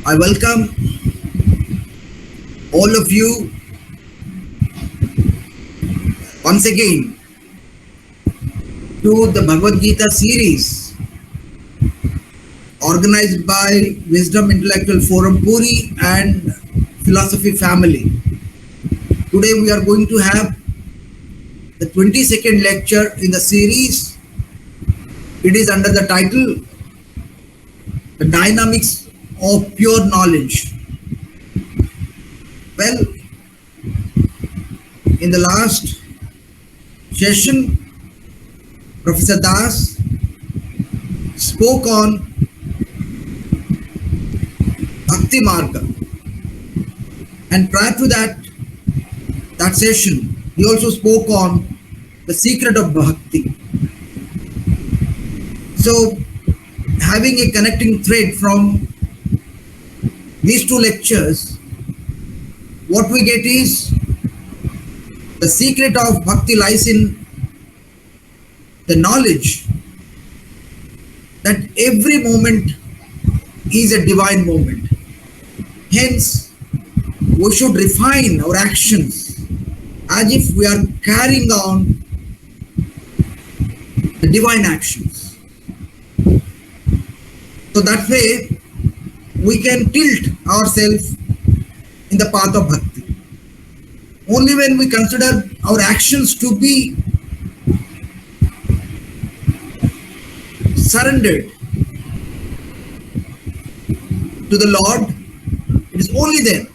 I welcome all of you once again to the Bhagavad Gita series organized by Wisdom Intellectual Forum Puri and Philosophy Family. Today we are going to have the 22nd lecture in the series. It is under the title The Dynamics of Pure Knowledge. Well, in the last session, Professor Das spoke on Bhakti Marga, and prior to that session, he also spoke on the secret of Bhakti. So, having a connecting thread from these two lectures, what we get is the secret of Bhakti lies in the knowledge that every moment is a divine moment. Hence, we should refine our actions as if we are carrying on the divine actions. So that way, we can tilt ourselves in the path of Bhakti. Only when we consider our actions to be surrendered to the Lord, it is only then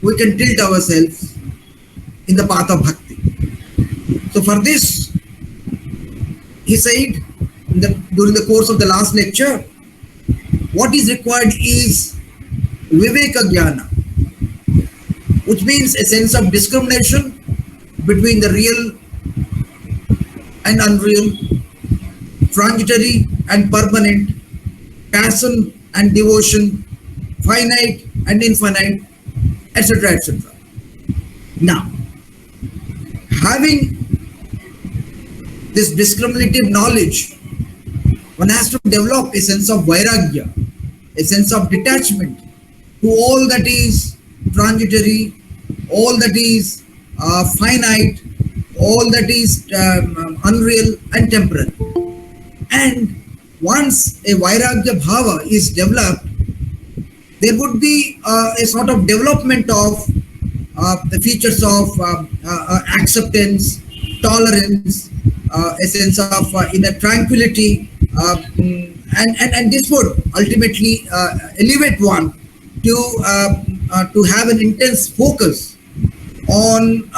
we can tilt ourselves in the path of Bhakti. So for this, he said during the course of the last lecture, what is required is Viveka Jnana, which means a sense of discrimination between the real and unreal, transitory and permanent, passion and devotion, finite and infinite, etc. etc. Now, having this discriminative knowledge, one has to develop a sense of vairagya, a sense of detachment to all that is transitory, all that is finite, all that is unreal and temporal. And once a vairagya bhava is developed, there would be a sort of development of the features of acceptance, tolerance, a sense of inner tranquility, and this would ultimately elevate one to have an intense focus on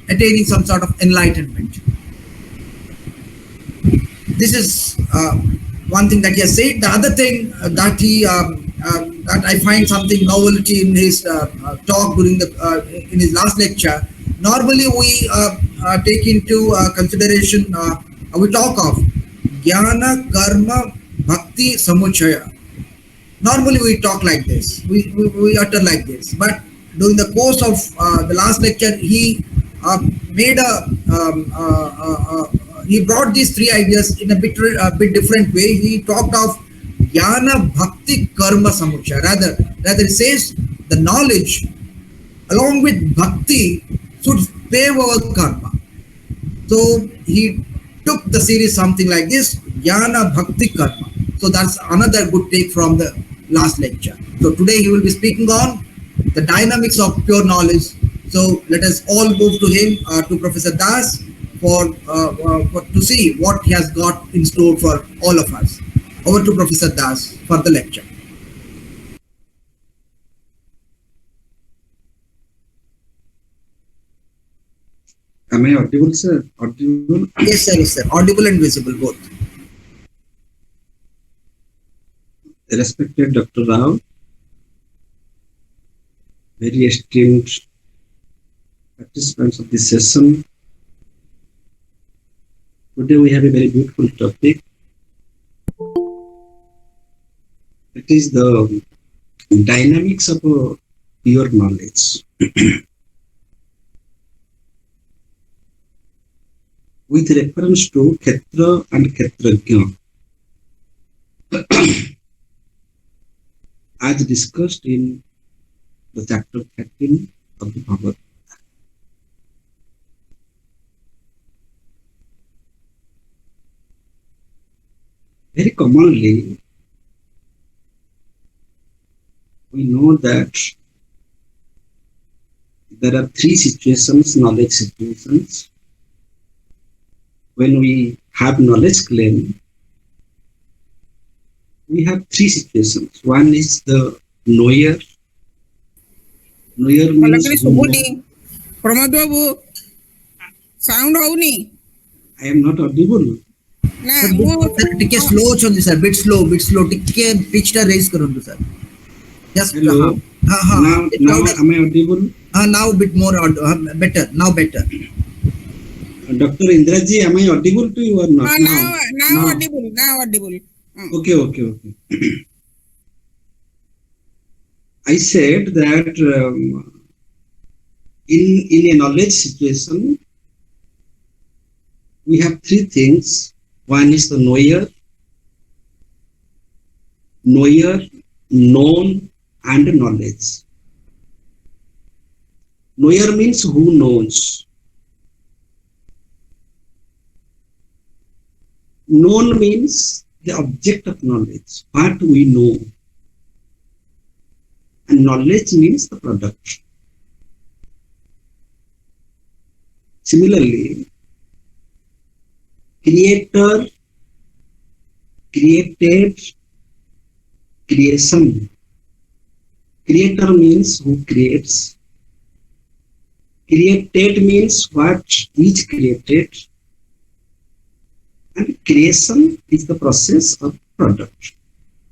attaining some sort of enlightenment. This is one thing that he has said. The other thing that he that I find something novelty in his talk during the in his last lecture. Normally we take into consideration, we talk of Jnana, Karma, Bhakti, Samuchaya. Normally we talk like this, we utter like this, but during the course of the last lecture, he made he brought these three ideas in a bit different way. He talked of Jnana, Bhakti, Karma, Samuchaya. Rather it says the knowledge along with Bhakti should pave our karma. So he took the series something like this, Jnana, Bhakti, Karma. So that's another good take from the last lecture. So today he will be speaking on the dynamics of pure knowledge. So let us all move to him, to Professor Das, for to see what he has got in store for all of us. Over to Professor Das for the lecture. Am I audible, sir? Audible? Yes, sir. Yes, sir. Audible and visible both. Respected Dr. Rao, very esteemed participants of this session. Today we have a very beautiful topic. It is the dynamics of pure knowledge. With reference to Kshetra and Kshetrajna. as discussed in the chapter 13 of the Bhagavad. Very commonly, we know that there are three situations, knowledge situations. When we have knowledge claim, we have three situations. One is the knower. Knower means Malakini who knows. Subudi, Pramod Babu, sound houni. I am not audible. Na, Sir, ଟିକେ slow ଅଛନ୍ତି sir, beet slow ଟିକେ pitch ଟା raise କରନ୍ତୁ sir. Just Hello. Now am I audible? Now bit more better. Now better. Dr. Indraji, am I audible to you or not? now audible. Okay. I said that in a knowledge situation, we have three things. One is the knower, known, and knowledge. Knower means who knows. Known means the object of knowledge, what we know. And knowledge means the product. Similarly, creator, created, creation. Creator means who creates. Created means what is created. And creation is the process of product.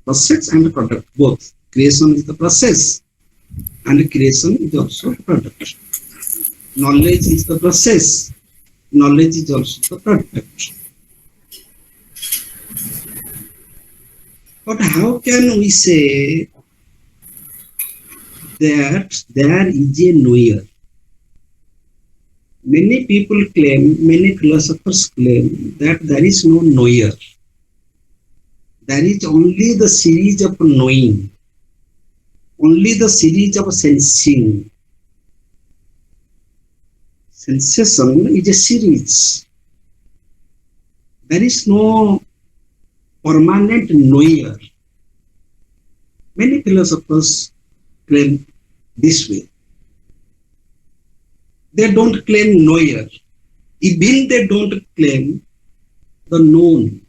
Process and product, both. Creation is the process and creation is also product. Knowledge is the process. Knowledge is also the product. But how can we say that there is a knower? Many people claim, many philosophers claim that there is no knower. There is only the series of knowing, only the series of sensing. Sensation is a series. There is no permanent knower. Many philosophers claim this way. They don't claim knower. Even they don't claim the known.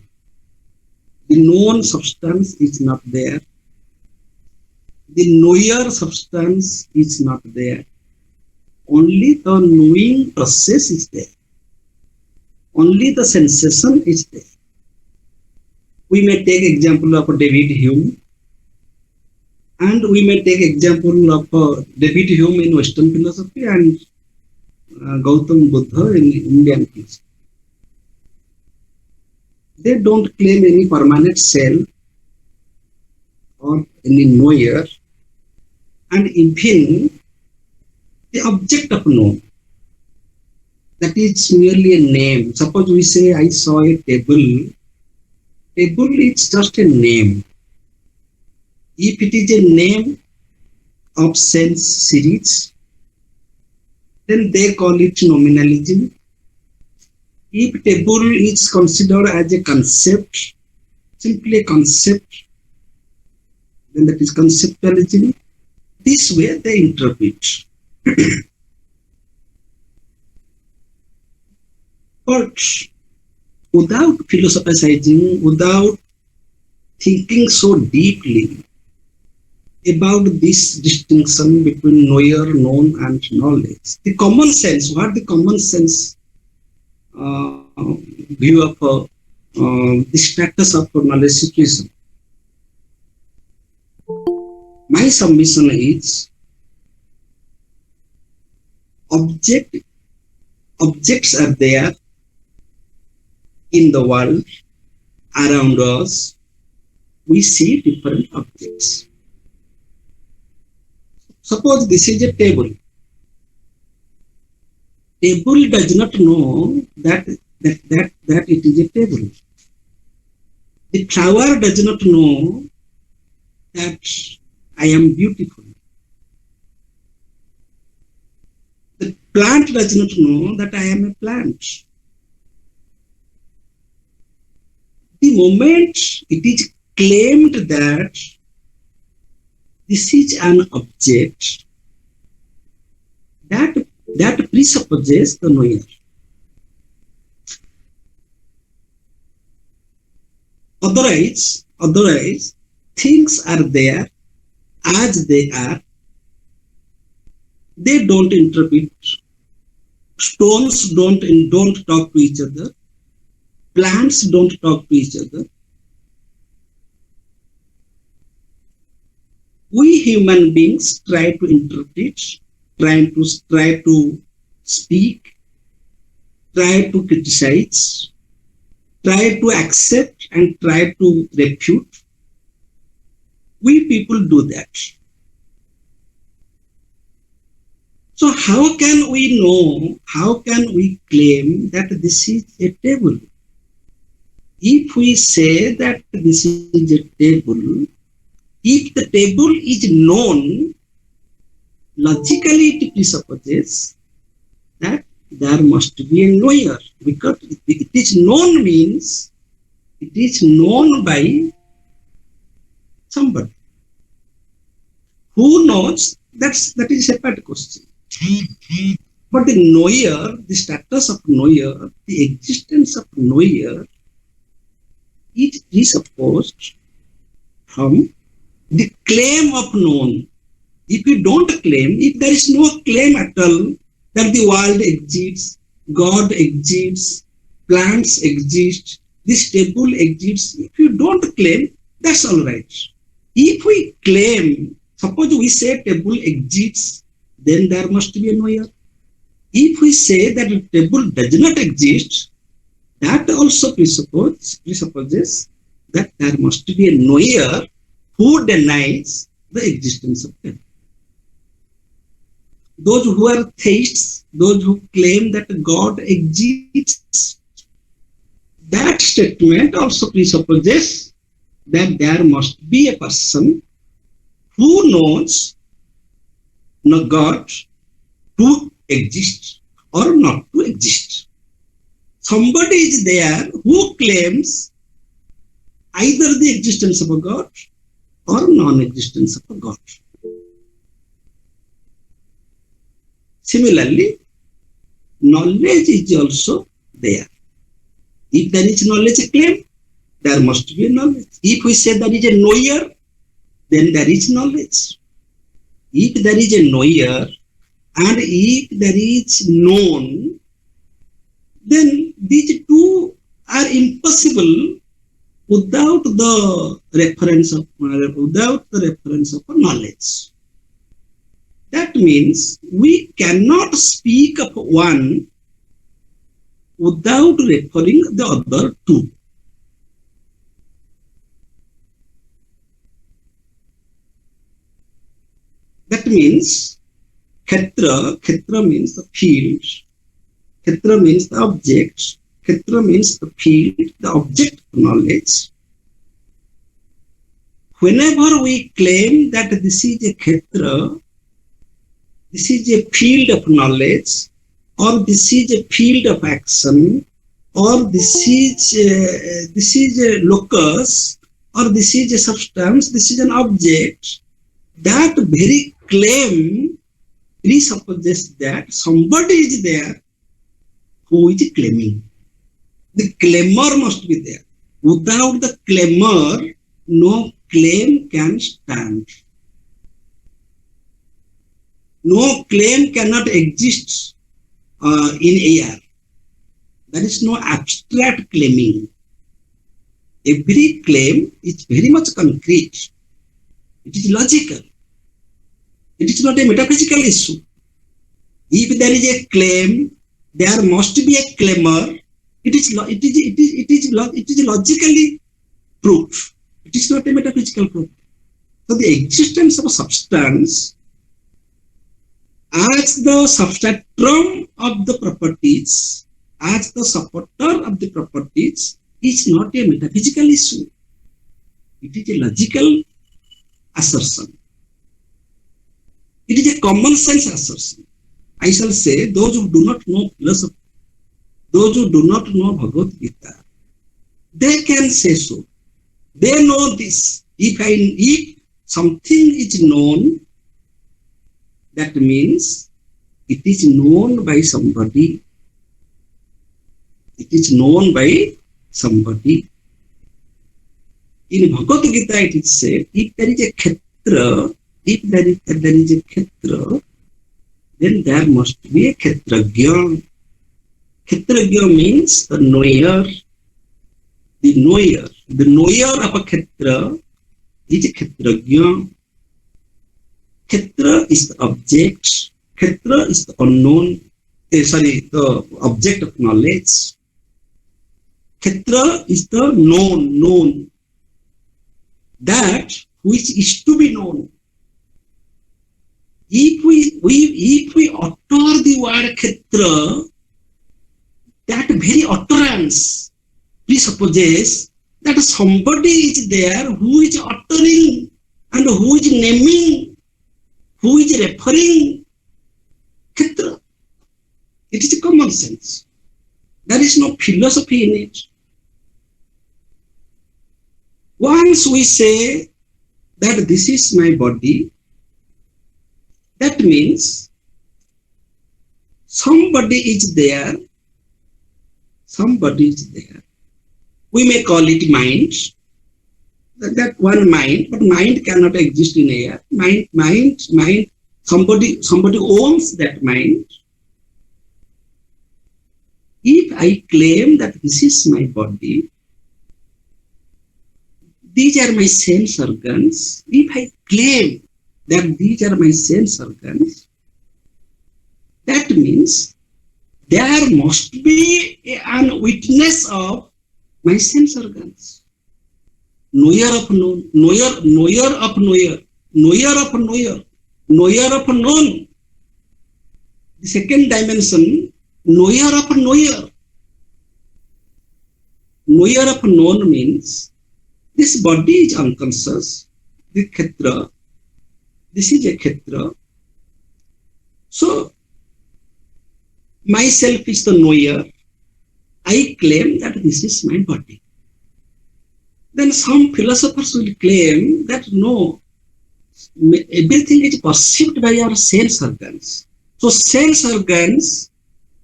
The known substance is not there. The knower substance is not there. Only the knowing process is there. Only the sensation is there. We may take example of David Hume, and we may take example of David Hume in Western philosophy and Gautam Buddha in Indian philosophy. They don't claim any permanent self or any knower, and even the object of known, that is merely a name. Suppose we say I saw a table. Table is just a name. If it is a name of sense series, then they call it nominalism. If table is considered as a concept, simply a concept, then that is conceptualism. This way they interpret. But without philosophizing, without thinking so deeply about this distinction between knower, known, and knowledge, the common sense, what the common sense view of the status of knowledge situation. My submission is objects are there in the world around us. We see different objects. Suppose this is a table. Table does not know that it is a table. The flower does not know that I am beautiful. The plant does not know that I am a plant. The moment it is claimed that this is an object, that presupposes the knower. Otherwise, things are there as they are. They don't interpret. Stones don't talk to each other. Plants don't talk to each other. We human beings try to interpret, try to speak, try to criticize, try to accept and try to refute. We people do that. So how can we know, how can we claim that this is a table? If we say that this is a table, if the table is known, logically it presupposes that there must be a knower, because it is known means it is known by somebody. Who knows? That is a separate question. But the knower, the status of knower, the existence of knower is presupposed from the claim of known. If you don't claim, if there is no claim at all that the world exists, God exists, plants exist, this table exists, if you don't claim, that's all right. If we claim, suppose we say table exists, then there must be a knower. If we say that the table does not exist, that also presupposes that there must be a knower who denies the existence of table. Those who are theists, those who claim that God exists, that statement also presupposes that there must be a person who knows God to exist or not to exist. Somebody is there who claims either the existence of a God or non-existence of a God. Similarly, knowledge is also there. If there is knowledge claim, there must be a knowledge. If we say there is a knower, then there is knowledge. If there is a knower and if there is known, then these two are impossible without the reference of knowledge. That means we cannot speak of one without referring the other two. That means Kshetra means the field, Kshetra means the object, Kshetra means the field, the object of knowledge. Whenever we claim that this is a Kshetra, this is a field of knowledge, or this is a field of action, or this is a locus, or this is a substance, this is an object, that very claim presupposes that somebody is there who is claiming. The claimer must be there. Without the claimer, no claim can stand. No claim cannot exist in air. There is no abstract claiming. Every claim is very much concrete. It is logical. It is not a metaphysical issue. If there is a claim, there must be a claimer. It is logically proof. It is not a metaphysical proof. So the existence of a substance as the substratum of the properties, as the supporter of the properties, is not a metaphysical issue. It is a logical assertion. a common sense assertion. I shall say, those who do not know philosophy, those who do not know Bhagavad Gita, they can say so. They know this. If something is known, that means it is known by somebody. It is known by somebody. In Bhagavad Gita, it is said, if there is a Kshetra, then there must be a Kshetragya. Kshetragya means the knower. The knower of a Kshetra is a Kshetragya. Kshetra is the object. Kshetra is the unknown. The object of knowledge. Kshetra is the known. That which is to be known. If we utter the word Kshetra, that very utterance presupposes that somebody is there who is uttering and who is naming, who is referring Kshetra. It is common sense. There is no philosophy in it. Once we say that this is my body, that means somebody is there. Somebody is there. We may call it mind. That one mind, but mind cannot exist in air. Mind. Somebody owns that mind. If I claim that this is my body, these are my sense organs. If I claim that these are my sense organs, that means there must be an witness of my sense organs. Knower of known, knower of knower, knower of knower, knower of known. The second dimension, knower of knower. Knower of known means this body is unconscious, the Kshetra. This is a Kshetra. So, myself is the knower. I claim that this is my body. Then some philosophers will claim that no, everything is perceived by our sense organs. So sense organs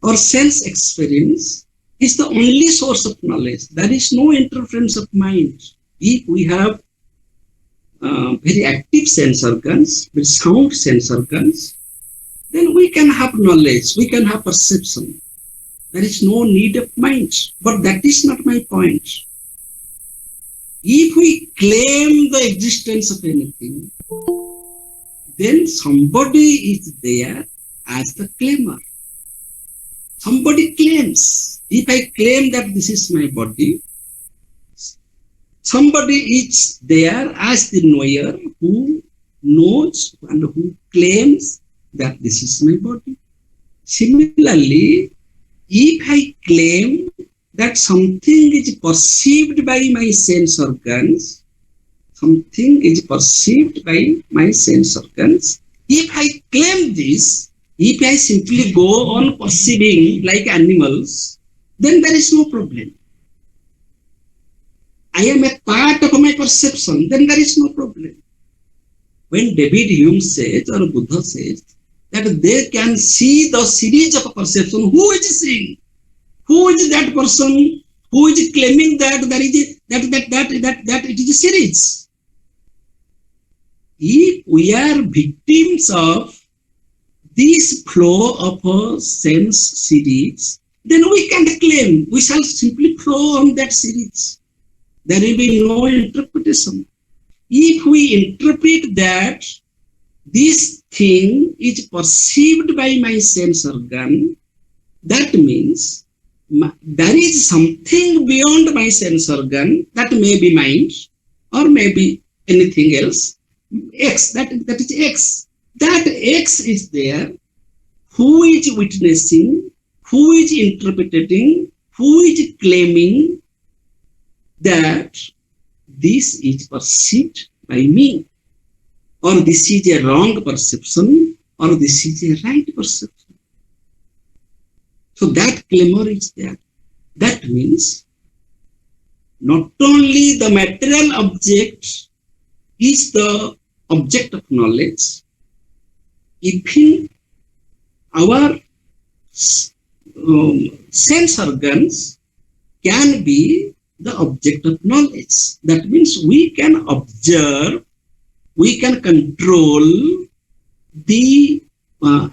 or sense experience is the only source of knowledge. There is no interference of mind. If we have very active sense organs, very sound sense organs, then we can have knowledge, we can have perception. There is no need of mind. But that is not my point. If we claim the existence of anything, then somebody is there as the claimer. Somebody claims. If I claim that this is my body, somebody is there as the knower who knows and who claims that this is my body. Similarly, if I claim that something is perceived by my sense organs, if I claim this, if I simply go on perceiving like animals, then there is no problem. I am a part of my perception, then there is no problem. When David Hume says or Buddha says that they can see the series of perception, who is seeing? Who is that person who is claiming that it is a series? If we are victims of this flow of a sense series, then we can't claim. We shall simply flow on that series. There will be no interpretation. If we interpret that this thing is perceived by my sense organ, that means there is something beyond my sense organ, that may be mind or maybe anything else. X, that is X. That X is there, who is witnessing, who is interpreting, who is claiming that this is perceived by me, or this is a wrong perception, or this is a right perception. So that glamour is there. That means not only the material object is the object of knowledge, even our sense organs can be the object of knowledge. That means we can observe, we can control the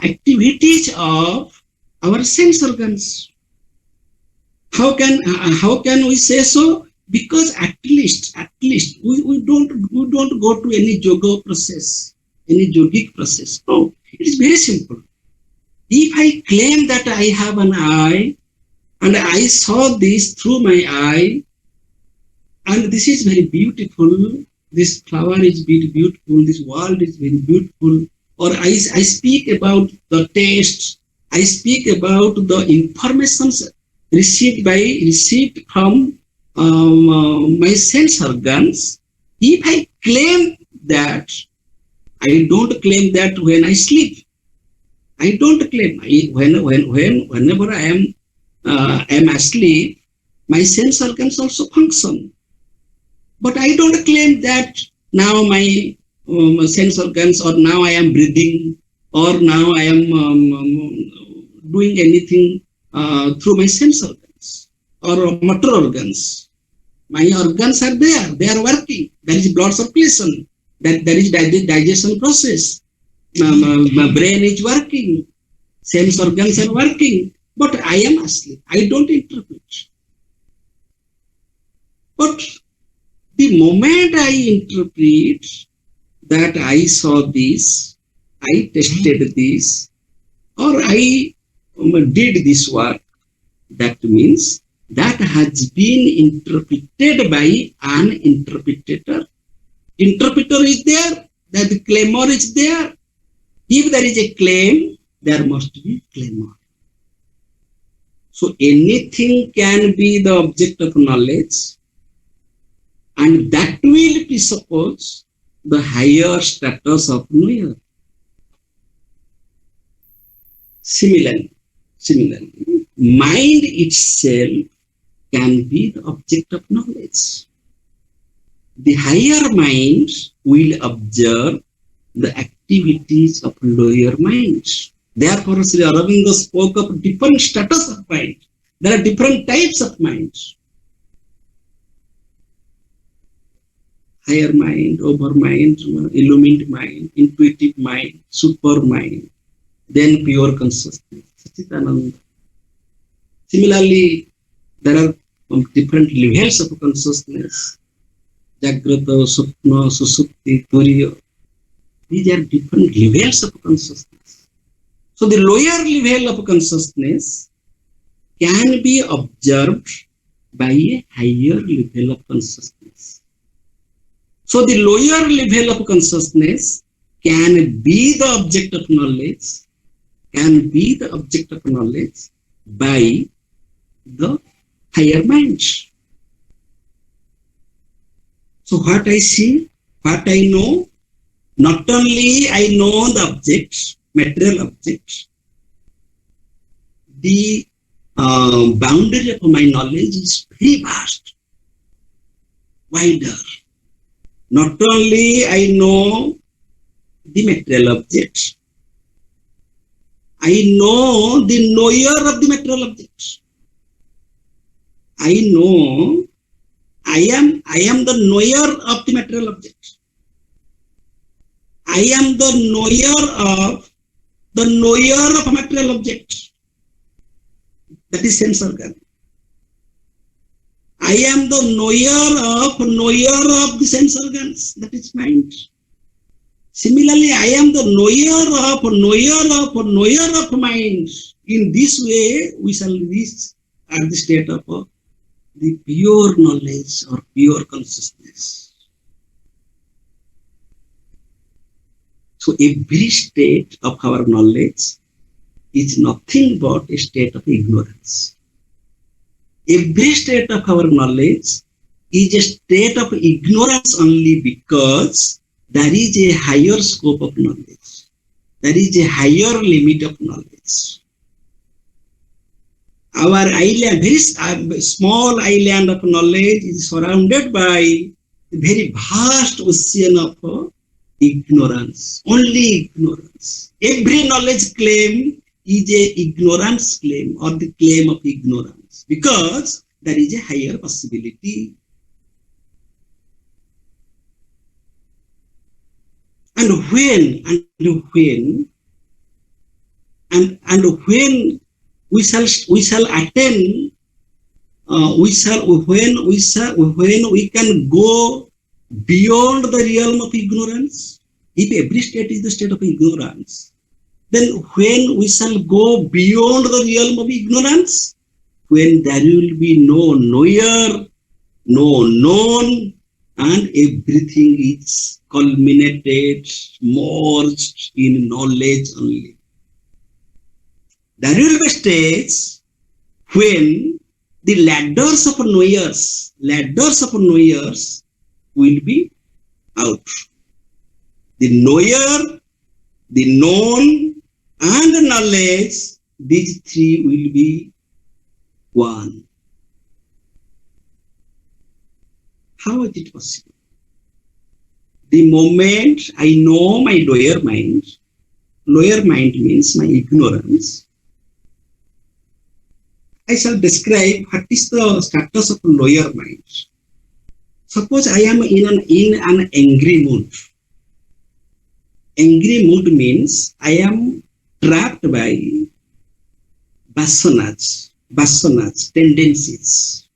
activities of our sense organs. How can we say so? Because at least we don't go to any yoga process, any yogic process. No, it is very simple. If I claim that I have an eye and I saw this through my eye, and this is very beautiful, this flower is very beautiful, this world is very beautiful, or I speak about the taste, I speak about the information received from my sense organs. If I claim that, I don't claim that when I sleep. I don't claim. Whenever I am asleep, my sense organs also function. But I don't claim that now my sense organs, or now I am breathing, or now I am doing anything through my sense organs or motor organs. My organs are there, they are working. There is blood circulation, there is digestion process. My brain is working, sense organs are working, but I am asleep. I don't interpret. But the moment I interpret that I saw this, I tested this, or I did this work, that means that has been interpreted by an interpreter. Interpreter is there, that the claimer is there. If there is a claim, there must be claimer. So anything can be the object of knowledge, and that will presuppose the higher status of knower. Similarly, mind itself can be the object of knowledge. The higher mind will observe the activities of lower minds. Therefore, Sri Aurobindo spoke of different status of mind. There are different types of minds. Higher mind, over mind, illumined mind, intuitive mind, super mind, then pure consciousness, Satchitananda. Similarly, there are different levels of consciousness. Jagrata, Supna, Susupti, Turiya. These are different levels of consciousness. So the lower level of consciousness can be observed by a higher level of consciousness. So the lower level of consciousness can be the object of knowledge, by the higher minds. So what I see, what I know, not only I know the objects, material objects, the boundary of my knowledge is very vast, wider. Not only I know the material objects, I know the knower of the material objects. I know I am the knower of the material objects. I am the knower of material objects. That is sense organ. I am the knower of the sense organs. That is mind. Similarly, I am the knower of mind. In this way, we shall reach at the state of the pure knowledge or pure consciousness. So every state of our knowledge is nothing but a state of ignorance. Every state of our knowledge is a state of ignorance only because there is a higher scope of knowledge. There is a higher limit of knowledge. Our island, very small island of knowledge is surrounded by a very vast ocean of ignorance, only ignorance. Every knowledge claim is a ignorance claim or the claim of ignorance because there is a higher possibility. And when we shall attain, when we can go beyond the realm of ignorance. If every state is the state of ignorance, then when we shall go beyond the realm of ignorance, when there will be no knower, no known, and everything is culminated, merged in knowledge only. There will be states when the ladders of knowers will be out. The knower, the known, and the knowledge, these three will be one. How is it possible? The moment I know my lower mind means my ignorance, I shall describe what is the status of lower mind. Suppose I am in an angry mood. Angry mood means I am trapped by vasanas, tendencies.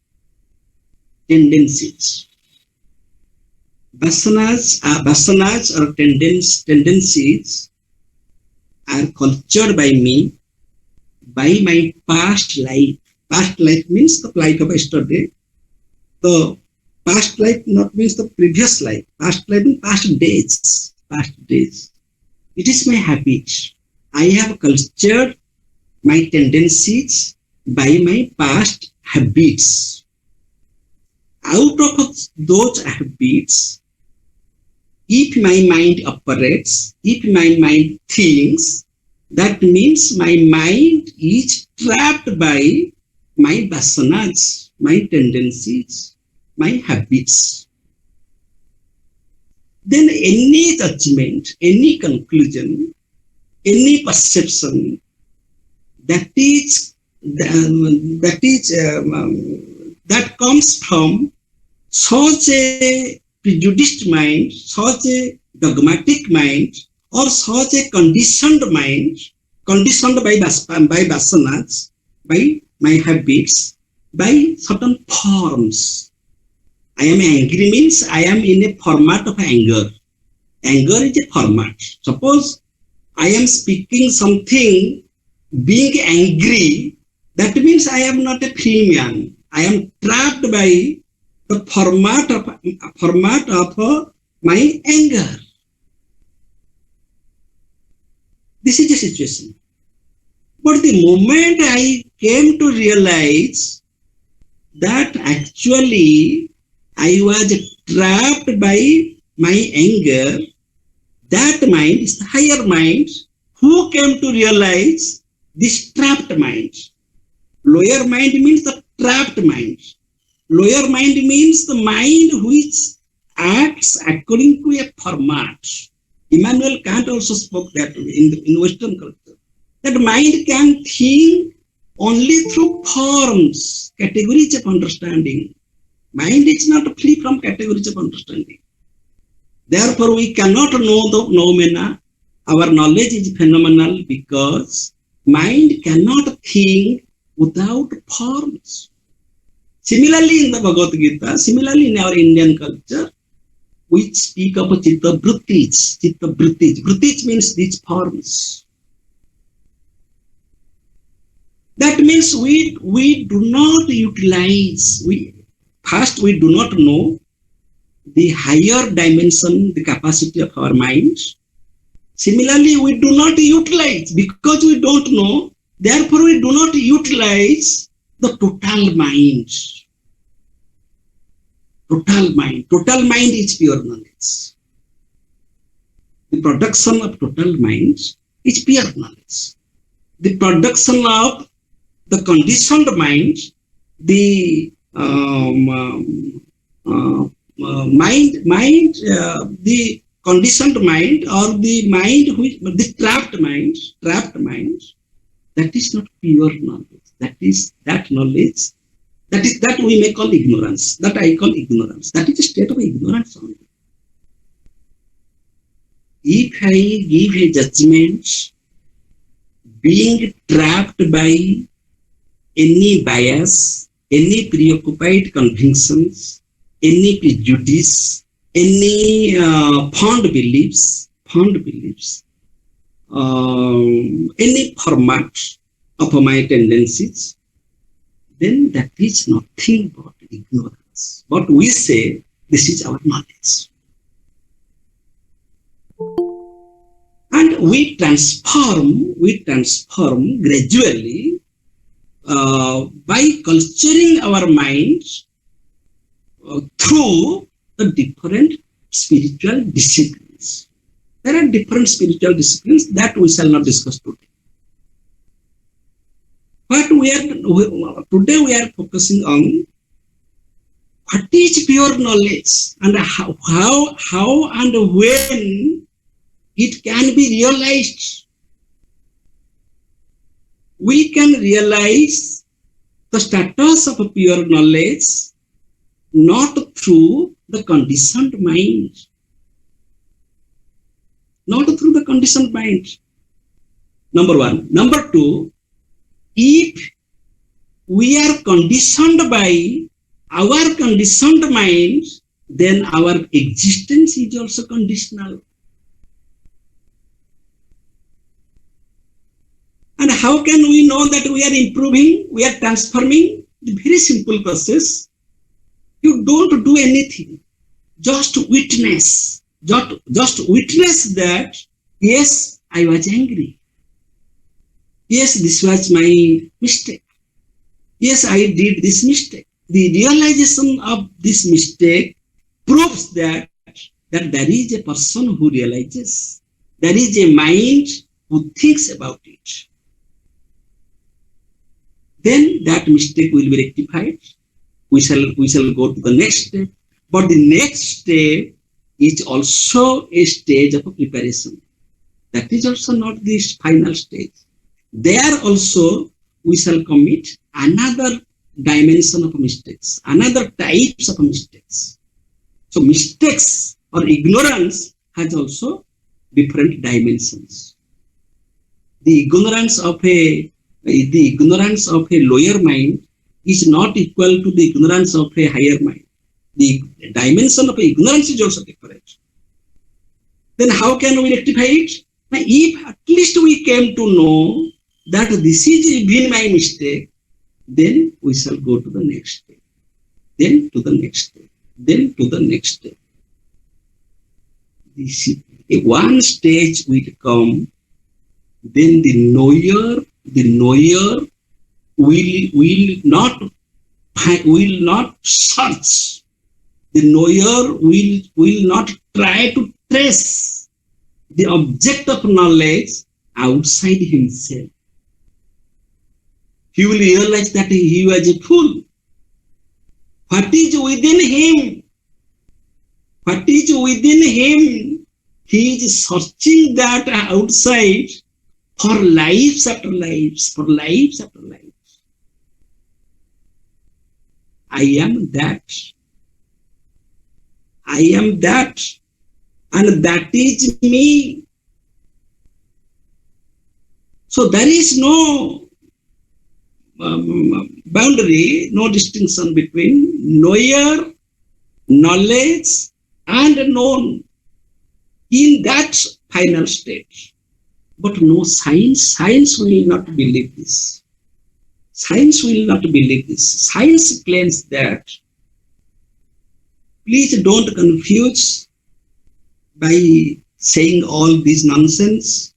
Vasanas or tendencies are cultured by me by my past life. Past life means the life of yesterday. The past life not means the previous life. Past life means past days. It is my habit. I have cultured my tendencies by my past habits. Out of those habits, if my mind operates, if my mind thinks, that means my mind is trapped by my vasanas, my tendencies, my habits. Then any judgment, any conclusion, any perception that comes from such a prejudiced mind, such a dogmatic mind, or such a conditioned mind, conditioned by vasanas, by my habits, by certain forms. I am angry means I am in a format of anger. Anger is a format. Suppose I am speaking something, being angry, that means I am not a free man. I am trapped by the format of my anger. This is the situation. But the moment I came to realize that actually I was trapped by my anger, that mind is the higher mind who came to realize this trapped mind. Lower mind means the trapped mind. Lower mind means the mind which acts according to a format. Immanuel Kant also spoke that way in Western culture. That mind can think only through forms, categories of understanding. Mind is not free from categories of understanding. Therefore, we cannot know the phenomena. Our knowledge is phenomenal because mind cannot think without forms. Similarly, in the Bhagavad Gita, similarly in our Indian culture, we speak of chitta vrittis. Vrittis means these forms. That means we do not utilize, we do not know the higher dimension, the capacity of our mind. Similarly, we do not utilize, because we don't know, therefore we do not utilize the total mind. Total mind is pure knowledge. The production of total mind is pure knowledge. The production of the conditioned mind, the the conditioned mind or the mind which the trapped mind, that is not pure knowledge. That knowledge, that we may call ignorance. That I call ignorance. That is a state of ignorance only. If I give a judgment being trapped by any bias, any preoccupied convictions, any prejudice, any fond beliefs, any format of my tendencies, then that is nothing but ignorance. But we say this is our knowledge. And we transform gradually by culturing our minds through the different spiritual disciplines. There are different spiritual disciplines that we shall not discuss today. But today we are focusing on what is pure knowledge and how and when it can be realized. We can realize the status of pure knowledge not through the conditioned mind. Not through the conditioned mind. Number one. Number two, if we are conditioned by our conditioned mind, then our existence is also conditional. And how can we know that we are improving, we are transforming? The very simple process. You don't do anything. Just witness. Just witness that, yes, I was angry. Yes, this was my mistake. Yes, I did this mistake. The realization of this mistake proves that there is a person who realizes. There is a mind who thinks about it. Then that mistake will be rectified. We shall go to the next step. But the next step is also a stage of preparation. That is also not the final stage. There also we shall commit another dimension of mistakes, another types of mistakes. So mistakes or ignorance has also different dimensions. The ignorance of a lower mind is not equal to the ignorance of a higher mind. The dimension of ignorance is also different. Then how can we rectify it? Now, if at least we came to know that this is even my mistake, then we shall go to the next step. Then to the next step. Then to the next step. One stage will come, then the knower will not search. The knower will not try to trace the object of knowledge outside himself. He will realize that he was a fool. What is within him? What is within him? He is searching that outside for lives after lives, for lives after lives. I am that. I am that. And that is me. So there is no boundary, no distinction between knower, knowledge, and known in that final stage. But no science will not believe this. Science will not believe this. Science claims that. Please don't confuse by saying all this nonsense.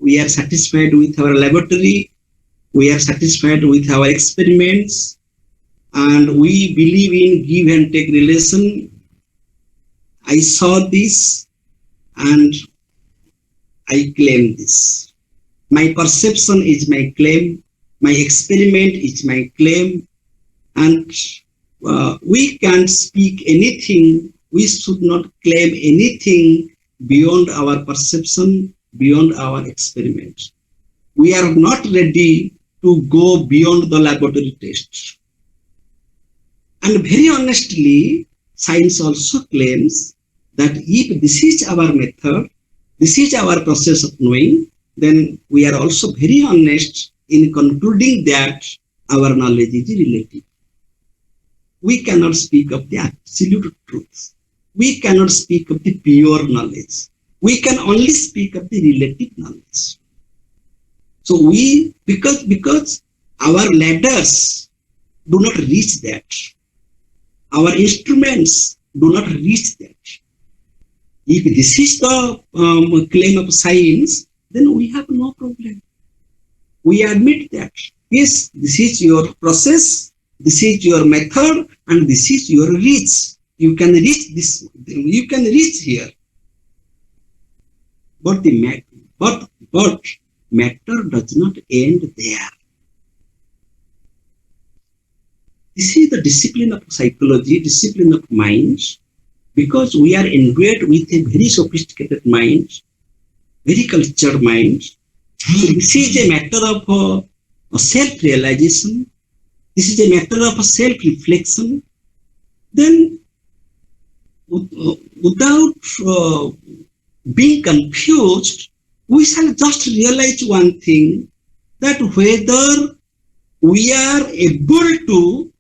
We are satisfied with our laboratory. We are satisfied with our experiments. And we believe in give and take relation. I saw this and I claim this. My perception is my claim. My experiment is my claim. And we can't speak anything. We should not claim anything beyond our perception, beyond our experiment. We are not ready to go beyond the laboratory tests. And very honestly, science also claims that if this is our method, this is our process of knowing, then we are also very honest in concluding that our knowledge is relative. We cannot speak of the absolute truth. We cannot speak of the pure knowledge. We can only speak of the relative knowledge. So because our ladders do not reach that, our instruments do not reach that. If this is the claim of science, then we have no problem. We admit that, yes, this is your process, this is your method, and this is your reach. You can reach this, you can reach here. But matter does not end there. This is the discipline of psychology, discipline of mind, because we are endowed with a very sophisticated mind, very cultured mind. So this is a matter of self-realization. This is a matter of self-reflection. Then, without being confused, we shall just realize one thing, that whether we are able to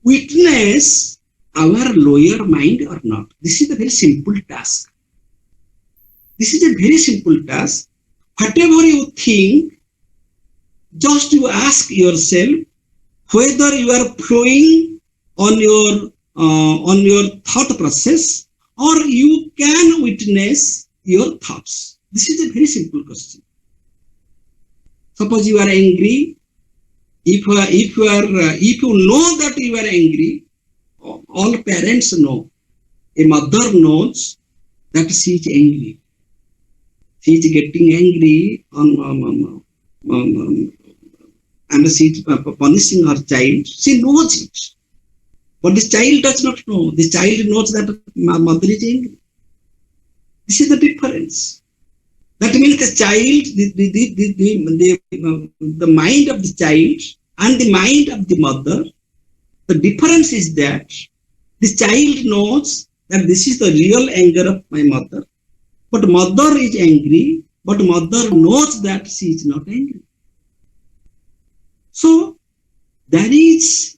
witness our lower mind or not. This is a very simple task. This is a very simple task. Whatever you think, just you ask yourself whether you are flowing on your thought process, or you can witness your thoughts. This is a very simple question. Suppose you are angry. If you know that you are angry, all parents know. A mother knows that she is angry. She is getting angry and she is punishing her child. She knows it. But the child does not know. The child knows that my mother is angry. This is the difference. That means the child, the mind of the child and the mind of the mother, the difference is that the child knows that this is the real anger of my mother, but mother is angry, but mother knows that she is not angry. So there is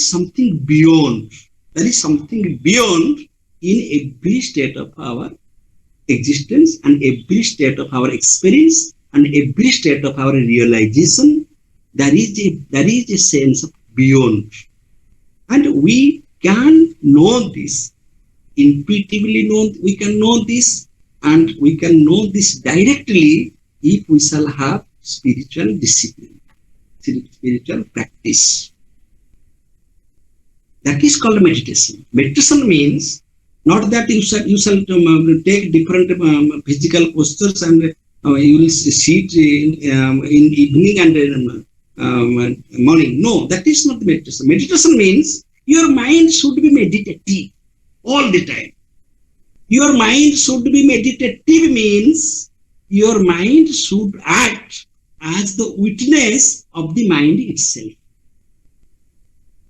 something beyond. There is something beyond in every state of our existence and every state of our experience and every state of our realization. There is a sense of beyond, and we can know this intuitively. We can know this, and we can know this directly if we shall have spiritual discipline, spiritual practice. That is called meditation. Meditation means not that you shall take different physical postures and you will sit in evening and morning. No, that is not meditation. Meditation means your mind should be meditative all the time. Your mind should be meditative means your mind should act as the witness of the mind itself.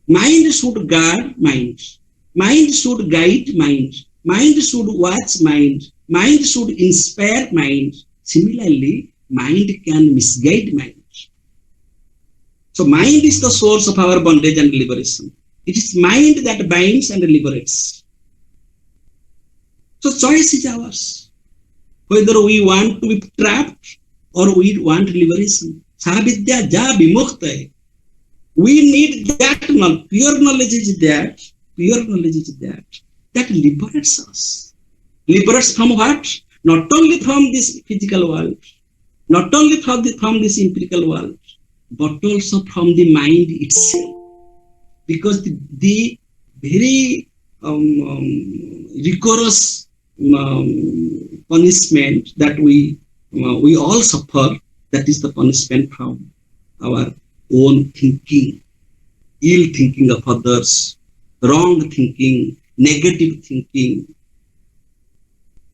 Mind should guard mind. Mind should guide mind. Mind should watch mind. Mind should inspire mind. Similarly, mind can misguide mind. So mind is the source of our bondage and liberation. It is mind that binds and liberates. So choice is ours. Whether we want to be trapped or we want liberation. Savidya ja vimukta. We need that knowledge. Pure knowledge is that. Pure knowledge is that liberates us. Liberates from what? Not only from this physical world, not only from this empirical world, but also from the mind itself. Because the very rigorous punishment that we we all suffer. That is the punishment from our own thinking, ill thinking of others, wrong thinking, negative thinking,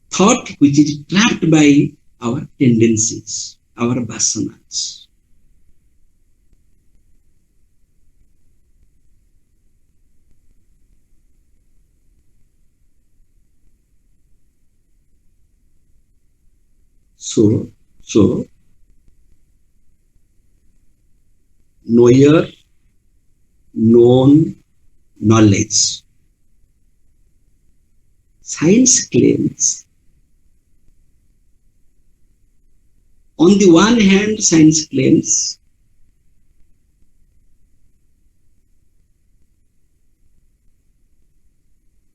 thought which is trapped by our tendencies, our vasanas. So, knower, known, knowledge. Science claims, on the one hand, science claims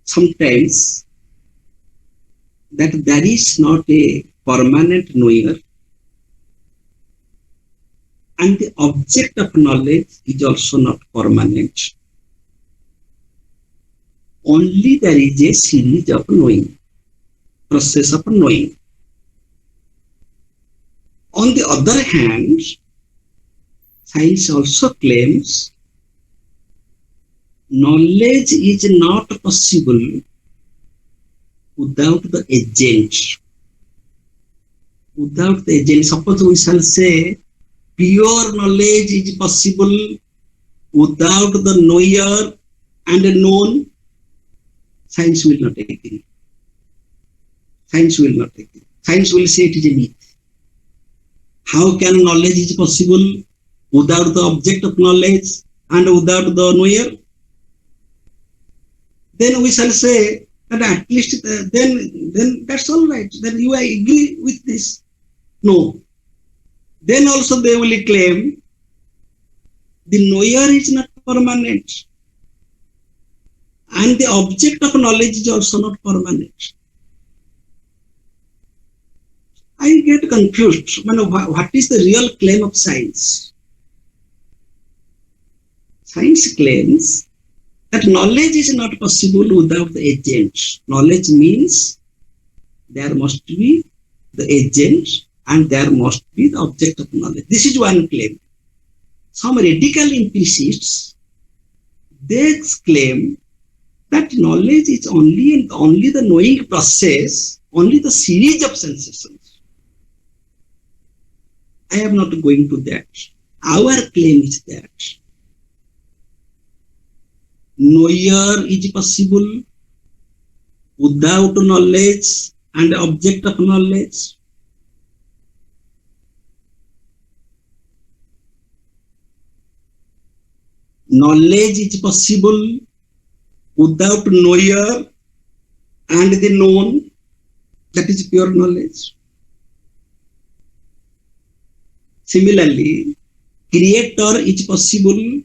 sometimes that there is not a permanent knower, and the object of knowledge is also not permanent. Only there is a series of knowing, process of knowing. On the other hand, science also claims knowledge is not possible without the agent. Without the agent, suppose we shall say pure knowledge is possible without the knower and the known. Science will not agree. Science will not agree. Science will say it is a myth. How can knowledge is possible without the object of knowledge and without the knower? Then we shall say that at least then that's all right. Then you agree with this. No. Then also they will claim the knower is not permanent and the object of knowledge is also not permanent. I get confused. What is the real claim of science? Science claims that knowledge is not possible without the agent. Knowledge means there must be the agent and there must be the object of knowledge. This is one claim. Some radical empiricists, they claim that knowledge is only the knowing process, only the series of sensations. I am not going to that. Our claim is that knower is possible without knowledge and object of knowledge. Knowledge is possible without knower and the known, that is pure knowledge. Similarly, creator is possible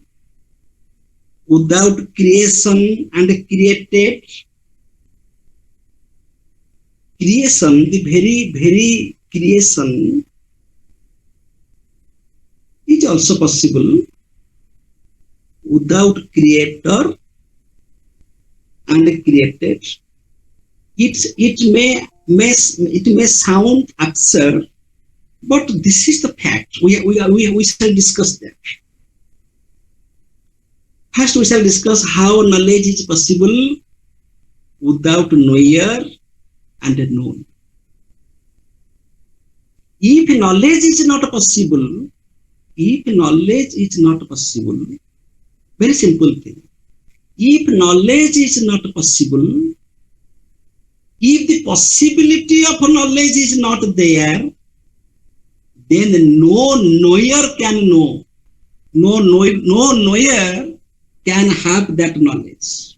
without creation and created. Creation, the very creation is also possible without creator and created. It may sound absurd, but this is the fact. We shall discuss that. First, we shall discuss how knowledge is possible without knower and known. If knowledge is not possible, very simple thing. If knowledge is not possible, if the possibility of knowledge is not there, then no knower can know. No knower can have that knowledge.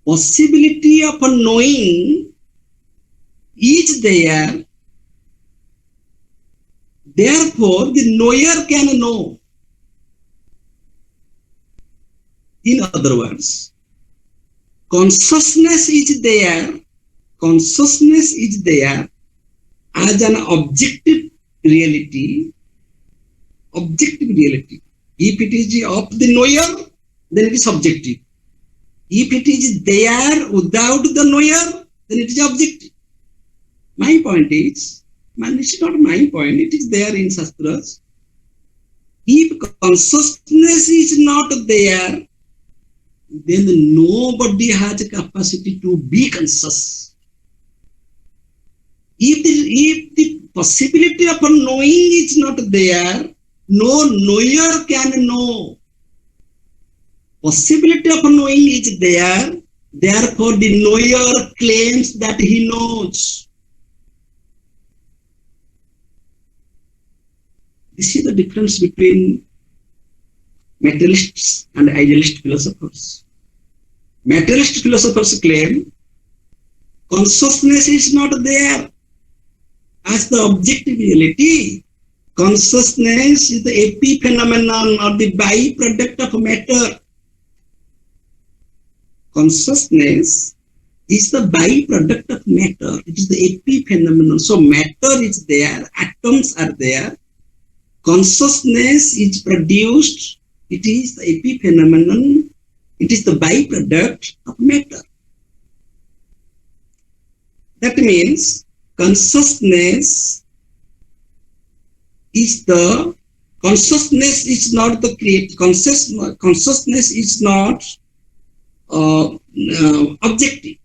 Possibility of knowing is there, therefore the knower can know. In other words, consciousness is there as an objective reality. If it is of the knower, then it is subjective. If it is there without the knower, then it is objective. My point is, man, it's not my point, it is there in Shastras. If consciousness is not there, then nobody has a capacity to be conscious. If the possibility of knowing is not there, no knower can know. Possibility of knowing is there, therefore the knower claims that he knows. This is the difference between materialists and idealist philosophers. Materialist philosophers claim consciousness is not there as the objective reality. Consciousness is the epiphenomenon or the byproduct of matter. Consciousness is the byproduct of matter. It is the epiphenomenon. So matter is there, atoms are there. Consciousness is produced. It is the epiphenomenon. It is the byproduct of matter. That means consciousness is not the consciousness is not objective.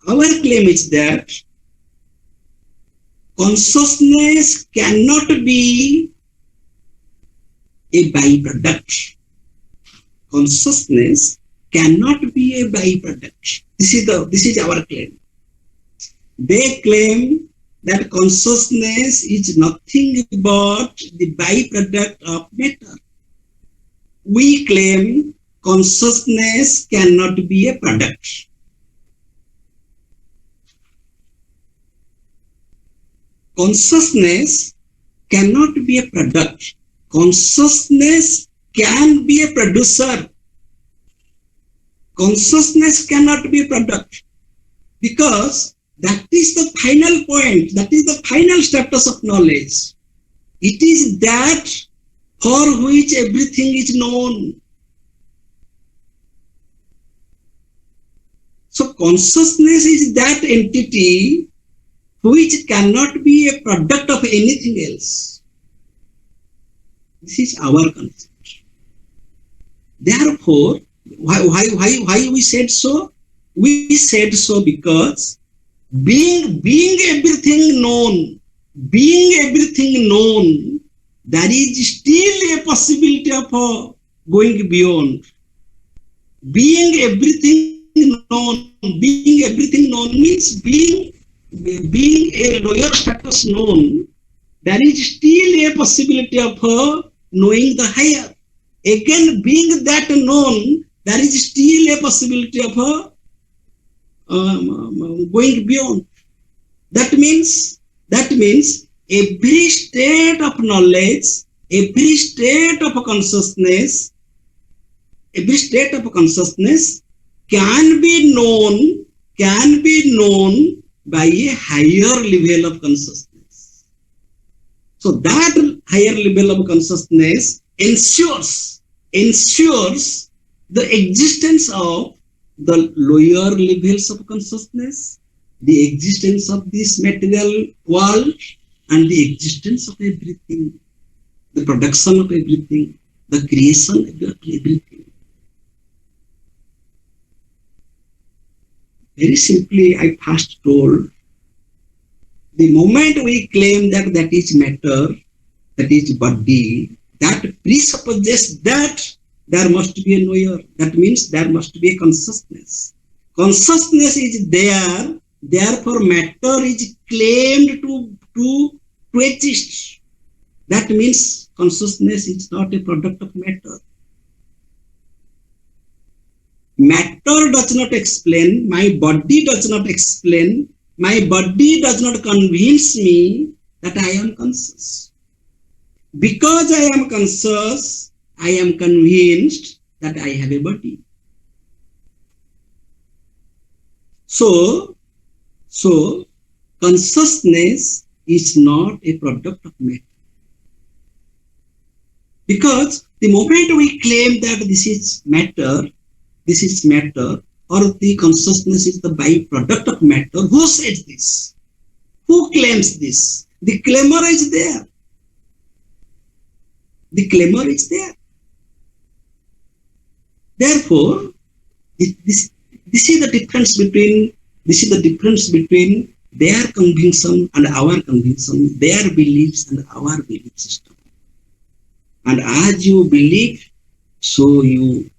Our claim is that consciousness cannot be a byproduct. Consciousness cannot be a byproduct. This is our claim. They claim that consciousness is nothing but the byproduct of matter. We claim consciousness cannot be a product. Consciousness cannot be a product. Consciousness can be a producer. Consciousness cannot be a product because that is the final point, that is the final status of knowledge. It is that for which everything is known. So consciousness is that entity which cannot be a product of anything else. This is our concept. Therefore, why we said so? We said so because being everything known, there is still a possibility of going beyond. Being everything known means being a lower status known, there is still a possibility of knowing the higher. Again, being that known, there is still a possibility of going beyond. That means every state of knowledge, every state of consciousness can be known by a higher level of consciousness. So that higher level of consciousness ensures the existence of the lower levels of consciousness, the existence of this material world, and the existence of everything, the production of everything, the creation of everything. Very simply, I first told, the moment we claim that is matter, that is body, that presupposes that there must be a knower. That means there must be a consciousness. Consciousness is there, therefore matter is claimed to exist. That means consciousness is not a product of matter. Matter does not explain, my body does not explain, my body does not convince me that I am conscious. Because I am conscious, I am convinced that I have a body. So consciousness is not a product of matter. Because the moment we claim that this is matter, or the consciousness is the byproduct of matter? Who says this? Who claims this? The claimer is there. The claimer is there. Therefore, this is the difference between their conviction and our conviction, their beliefs and our belief system. And as you believe, so you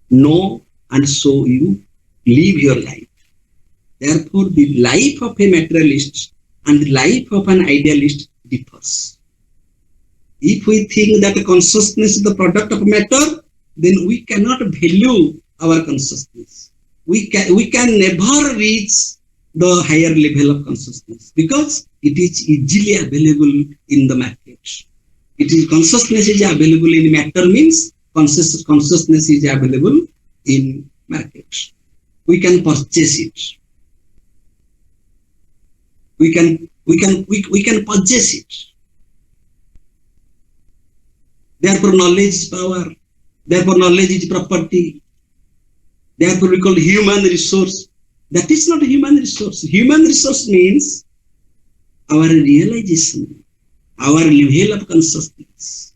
know, and so you live your life. Therefore, the life of a materialist and the life of an idealist differs. If we think that consciousness is the product of matter, then we cannot value our consciousness. We can never reach the higher level of consciousness because it is easily available in the market. Consciousness is available in matter means consciousness is available in market. We can purchase it. We can purchase it. Therefore, knowledge is power. Therefore, knowledge is property. Therefore, we call human resource. That is not human resource. Human resource means our realization, our level of consciousness.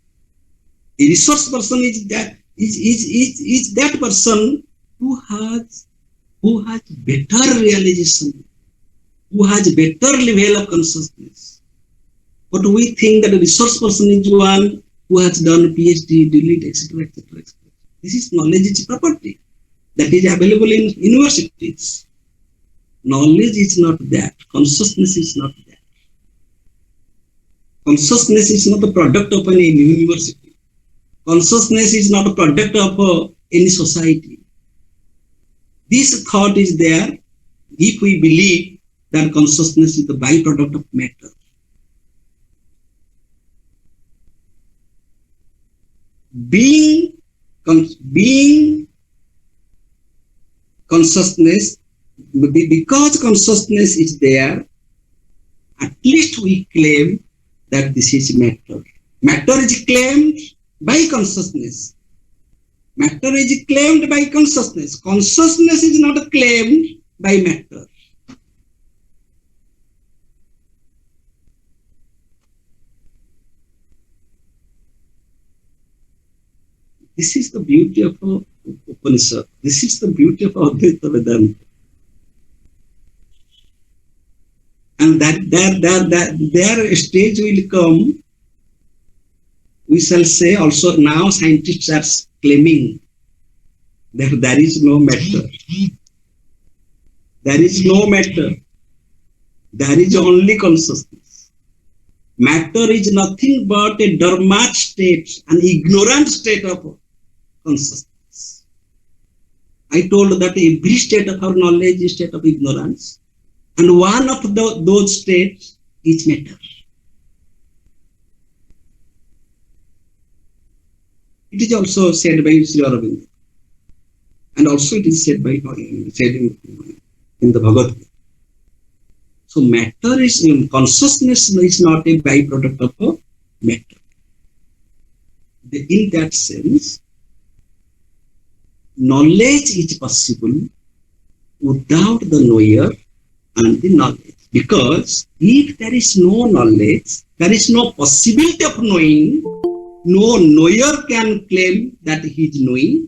A resource person is that person who has better realization, who has better level of consciousness. But we think that a resource person is one who has done PhD, delete, etc., etc., etc. This is knowledge is property that is available in universities. Knowledge is not that. Consciousness is not that. Consciousness is not a product of any university. Consciousness is not a product of any society. This thought is there if we believe that consciousness is the byproduct of matter. Being consciousness, because consciousness is there, at least we claim that this is matter. Matter is claimed by consciousness. Matter is claimed by consciousness. Consciousness is not claimed by matter. This is the beauty of Upanishad. This is the beauty of Advaita Vedanta. And that their stage will come. We shall say also now scientists are claiming that there is no matter. There is no matter. There is only consciousness. Matter is nothing but a dormant state, an ignorant state of consciousness. I told that every state of our knowledge is a state of ignorance. And one of those states is matter. It is also said by Sri Aurobindo. And also it is said in the Bhagavad Gita. So matter is, consciousness is not a byproduct of matter. In that sense, knowledge is possible without the knower and the knowledge. Because if there is no knowledge, there is no possibility of knowing. No knower can claim that he is knowing,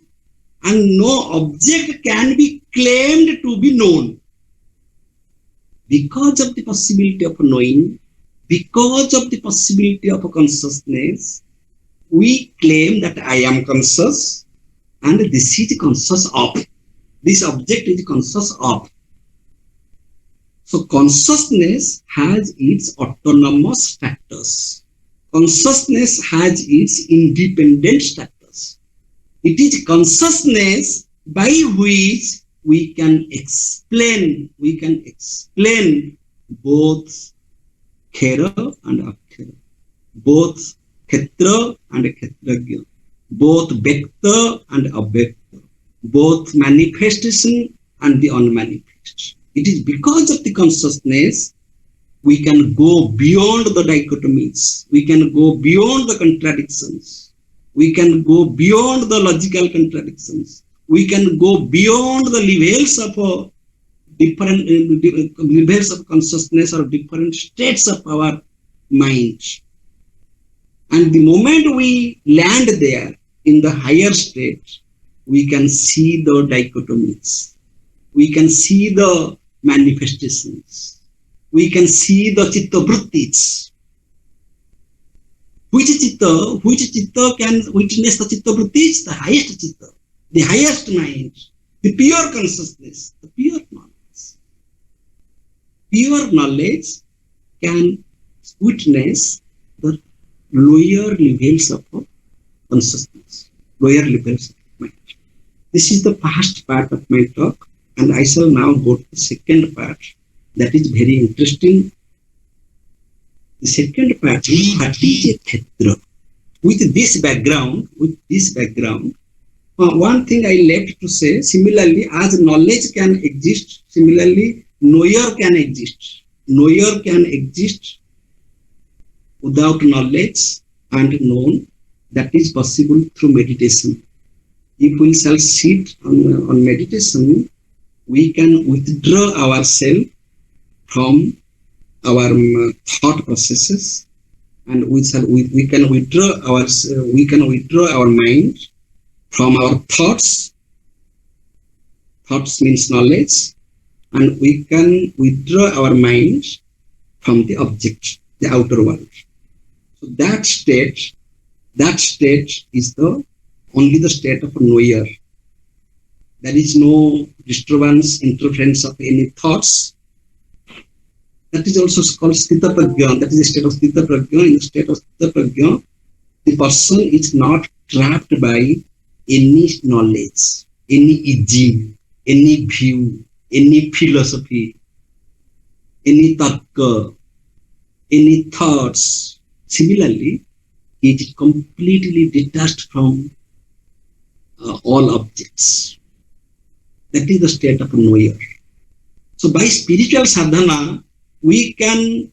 and no object can be claimed to be known. Because of the possibility of knowing, because of the possibility of consciousness, we claim that I am conscious, and this is conscious of. This object is conscious of. So consciousness has its autonomous factors. Consciousness has its independent status. It is consciousness by which we can explain both khera and akhera, both khetra and khetragya, both vyakta and avyakta, both manifestation and the unmanifest. It is because of the consciousness we can go beyond the dichotomies. We can go beyond the contradictions. We can go beyond the logical contradictions. we can go beyond the levels of different levels of consciousness or different states of our mind. And the moment we land there in the higher state, we can see the dichotomies. We can see the manifestations. We can see the chitta vrittis. Which chitta can witness the chitta vrittis? The highest chitta, the highest mind, the pure consciousness, the pure knowledge. Pure knowledge can witness the lower levels of consciousness, lower levels of mind. This is the first part of my talk, and I shall now go to the second part. That is very interesting. The second part is what is a khetra. With this background, one thing I left to say, similarly, as knowledge can exist, similarly, knower can exist. Knower can exist without knowledge and known. That is possible through meditation. If we shall sit on meditation, we can withdraw ourselves from our thought processes, and we can withdraw our mind from our thoughts. Thoughts means knowledge, and we can withdraw our mind from the object, the outer world. So that state is only the state of a knower. There is no disturbance, interference of any thoughts. That is also called sthita prajna. That is the state of sthita prajna. In the state of sthita prajna, the person is not trapped by any knowledge, any ism, any view, any philosophy, any tarka, any thoughts. Similarly, it is completely detached from all objects. That is the state of a knower. So by spiritual sadhana, we can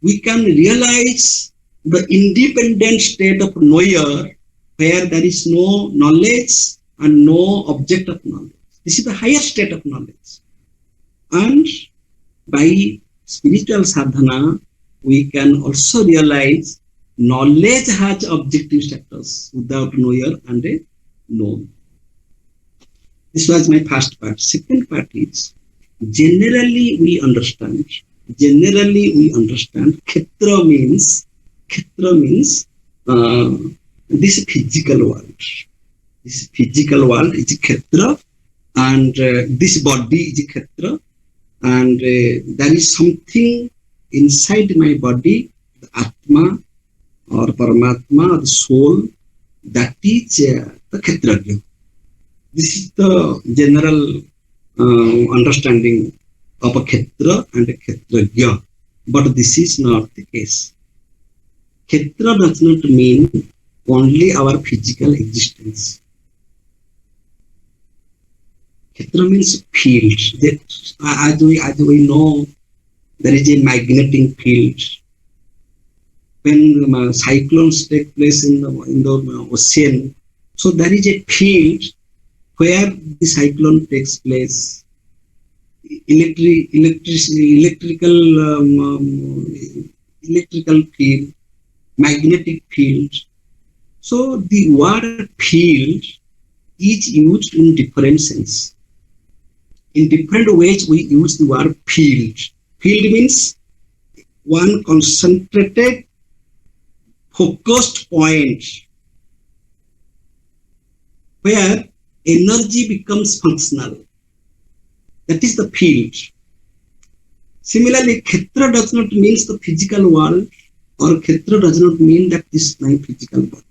realize the independent state of knower, where there is no knowledge and no object of knowledge. This is the higher state of knowledge. And by spiritual sadhana, we can also realize knowledge has objective status without knower and a known. This was my first part. Second part is, generally we understand khetra means this physical world. This physical world is khetra, and this body is khetra, and there is something inside my body, the Atma or Paramatma, the soul, that is the khetragya. This is the general understanding of a khetra and a khetragya, but this is not the case. Khetra does not mean only our physical existence. Khetra means field. That as we know, there is a magnetic field. When cyclones take place in the ocean, so there is a field where the cyclone takes place. Electrical field, magnetic field. So the word field is used in different sense. In different ways we use the word field. Field means one concentrated, focused point where energy becomes functional. That is the field. Similarly, khetra does not mean the physical world, or khetra does not mean that this is my physical body.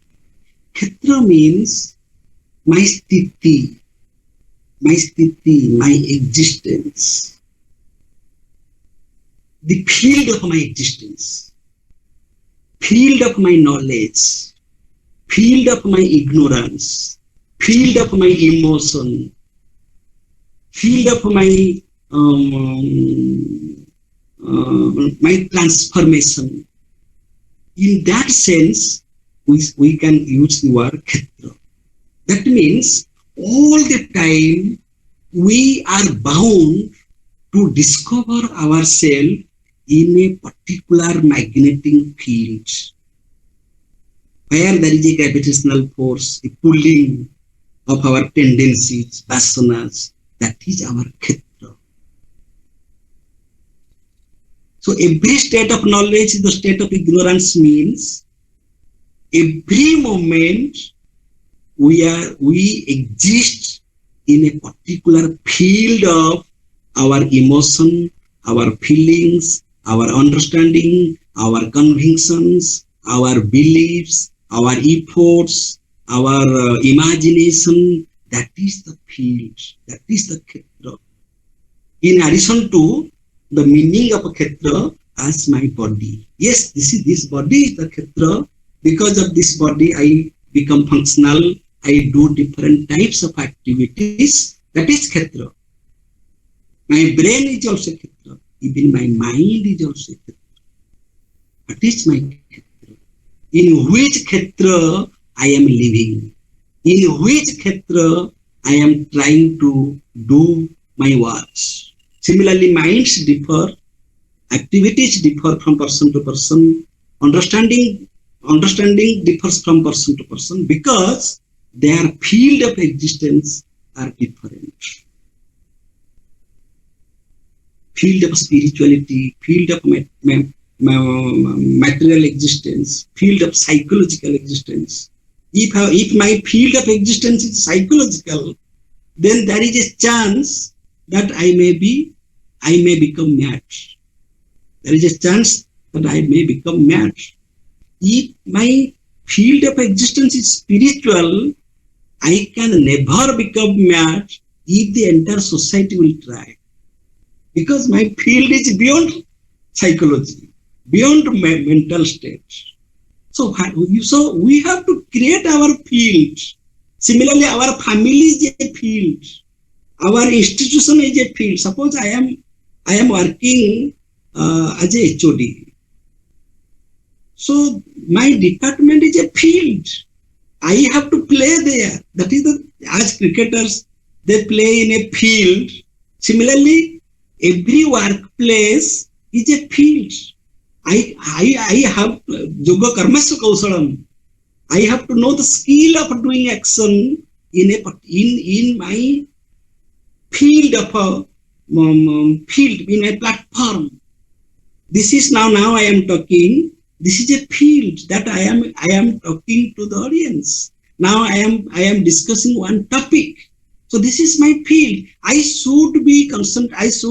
Khetra means my sthiti, my existence, the field of my existence, field of my knowledge, field of my ignorance, field of my emotion, field of my my transformation. In that sense, we can use the word khetra. That means all the time we are bound to discover ourselves in a particular magnetic field where there is a gravitational force, a pulling of our tendencies, vasanas, that is our khetra. So every state of knowledge, the state of ignorance means every moment we exist in a particular field of our emotion, our feelings, our understanding, our convictions, our beliefs, our efforts, our imagination. That is the field, that is the khetra. In addition to the meaning of a khetra as my body. Yes, this body is the khetra. Because of this body, I become functional. I do different types of activities. That is khetra. My brain is also khetra. Even my mind is also khetra. That is my khetra. In which khetra I am living. In which khetra I am trying to do my works. Similarly, minds differ, activities differ from person to person, understanding differs from person to person because their field of existence are different. Field of spirituality, field of material existence, field of psychological existence. If my field of existence is psychological, then there is a chance that I may become mad. There is a chance that I may become mad. If my field of existence is spiritual, I can never become mad if the entire society will try. Because my field is beyond psychology, beyond mental state. So we have to create our field. Similarly, our family is a field. Our institution is a field. Suppose I am working as a HOD. So my department is a field. I have to play there. That is as cricketers, they play in a field. Similarly, every workplace is a field. I have yoga karmasya kausalam. I have to know the skill of doing action in my field of a field, in a platform. This is now I am talking. This is a field that I am talking to the audience. Now I am discussing one topic. So this is my field. I should be conscious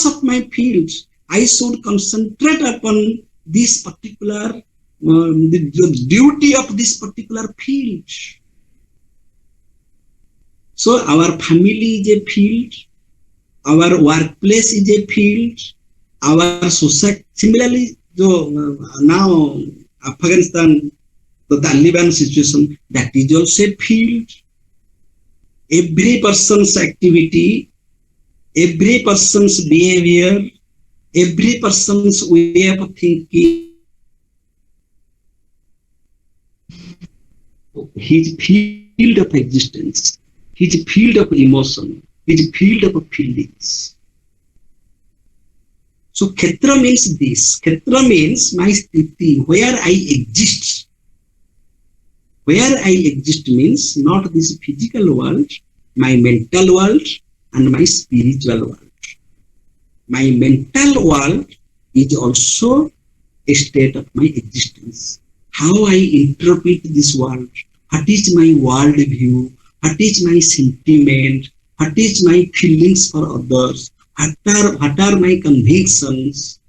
of my field. I should concentrate upon this particular the duty of this particular field. So our family is a field. Our workplace is a field. Our society. Similarly, now Afghanistan, the Taliban situation, that is also a field. Every person's activity, every person's behavior, every person's way of thinking, his field of existence, his field of emotion, his field of feelings. So khetra means this. Khetra means my sthiti, where I exist. Where I exist means not this physical world, my mental world and my spiritual world. My mental world is also a state of my existence. How I interpret this world, what is my world view, what is my sentiment, what is my feelings for others, what are my convictions,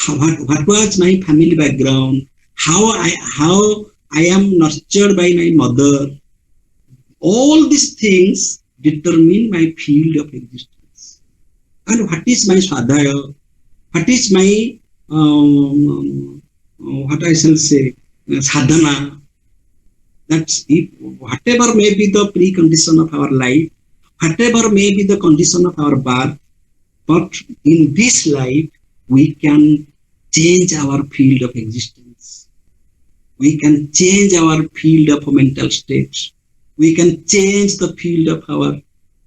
what was my family background, how I am nurtured by my mother. All these things determine my field of existence. And what is my swadhaya, what is my what I shall say, sadhana. That's if whatever may be the precondition of our life, whatever may be the condition of our birth, but in this life we can change our field of existence. We can change our field of mental state. We can change the field of our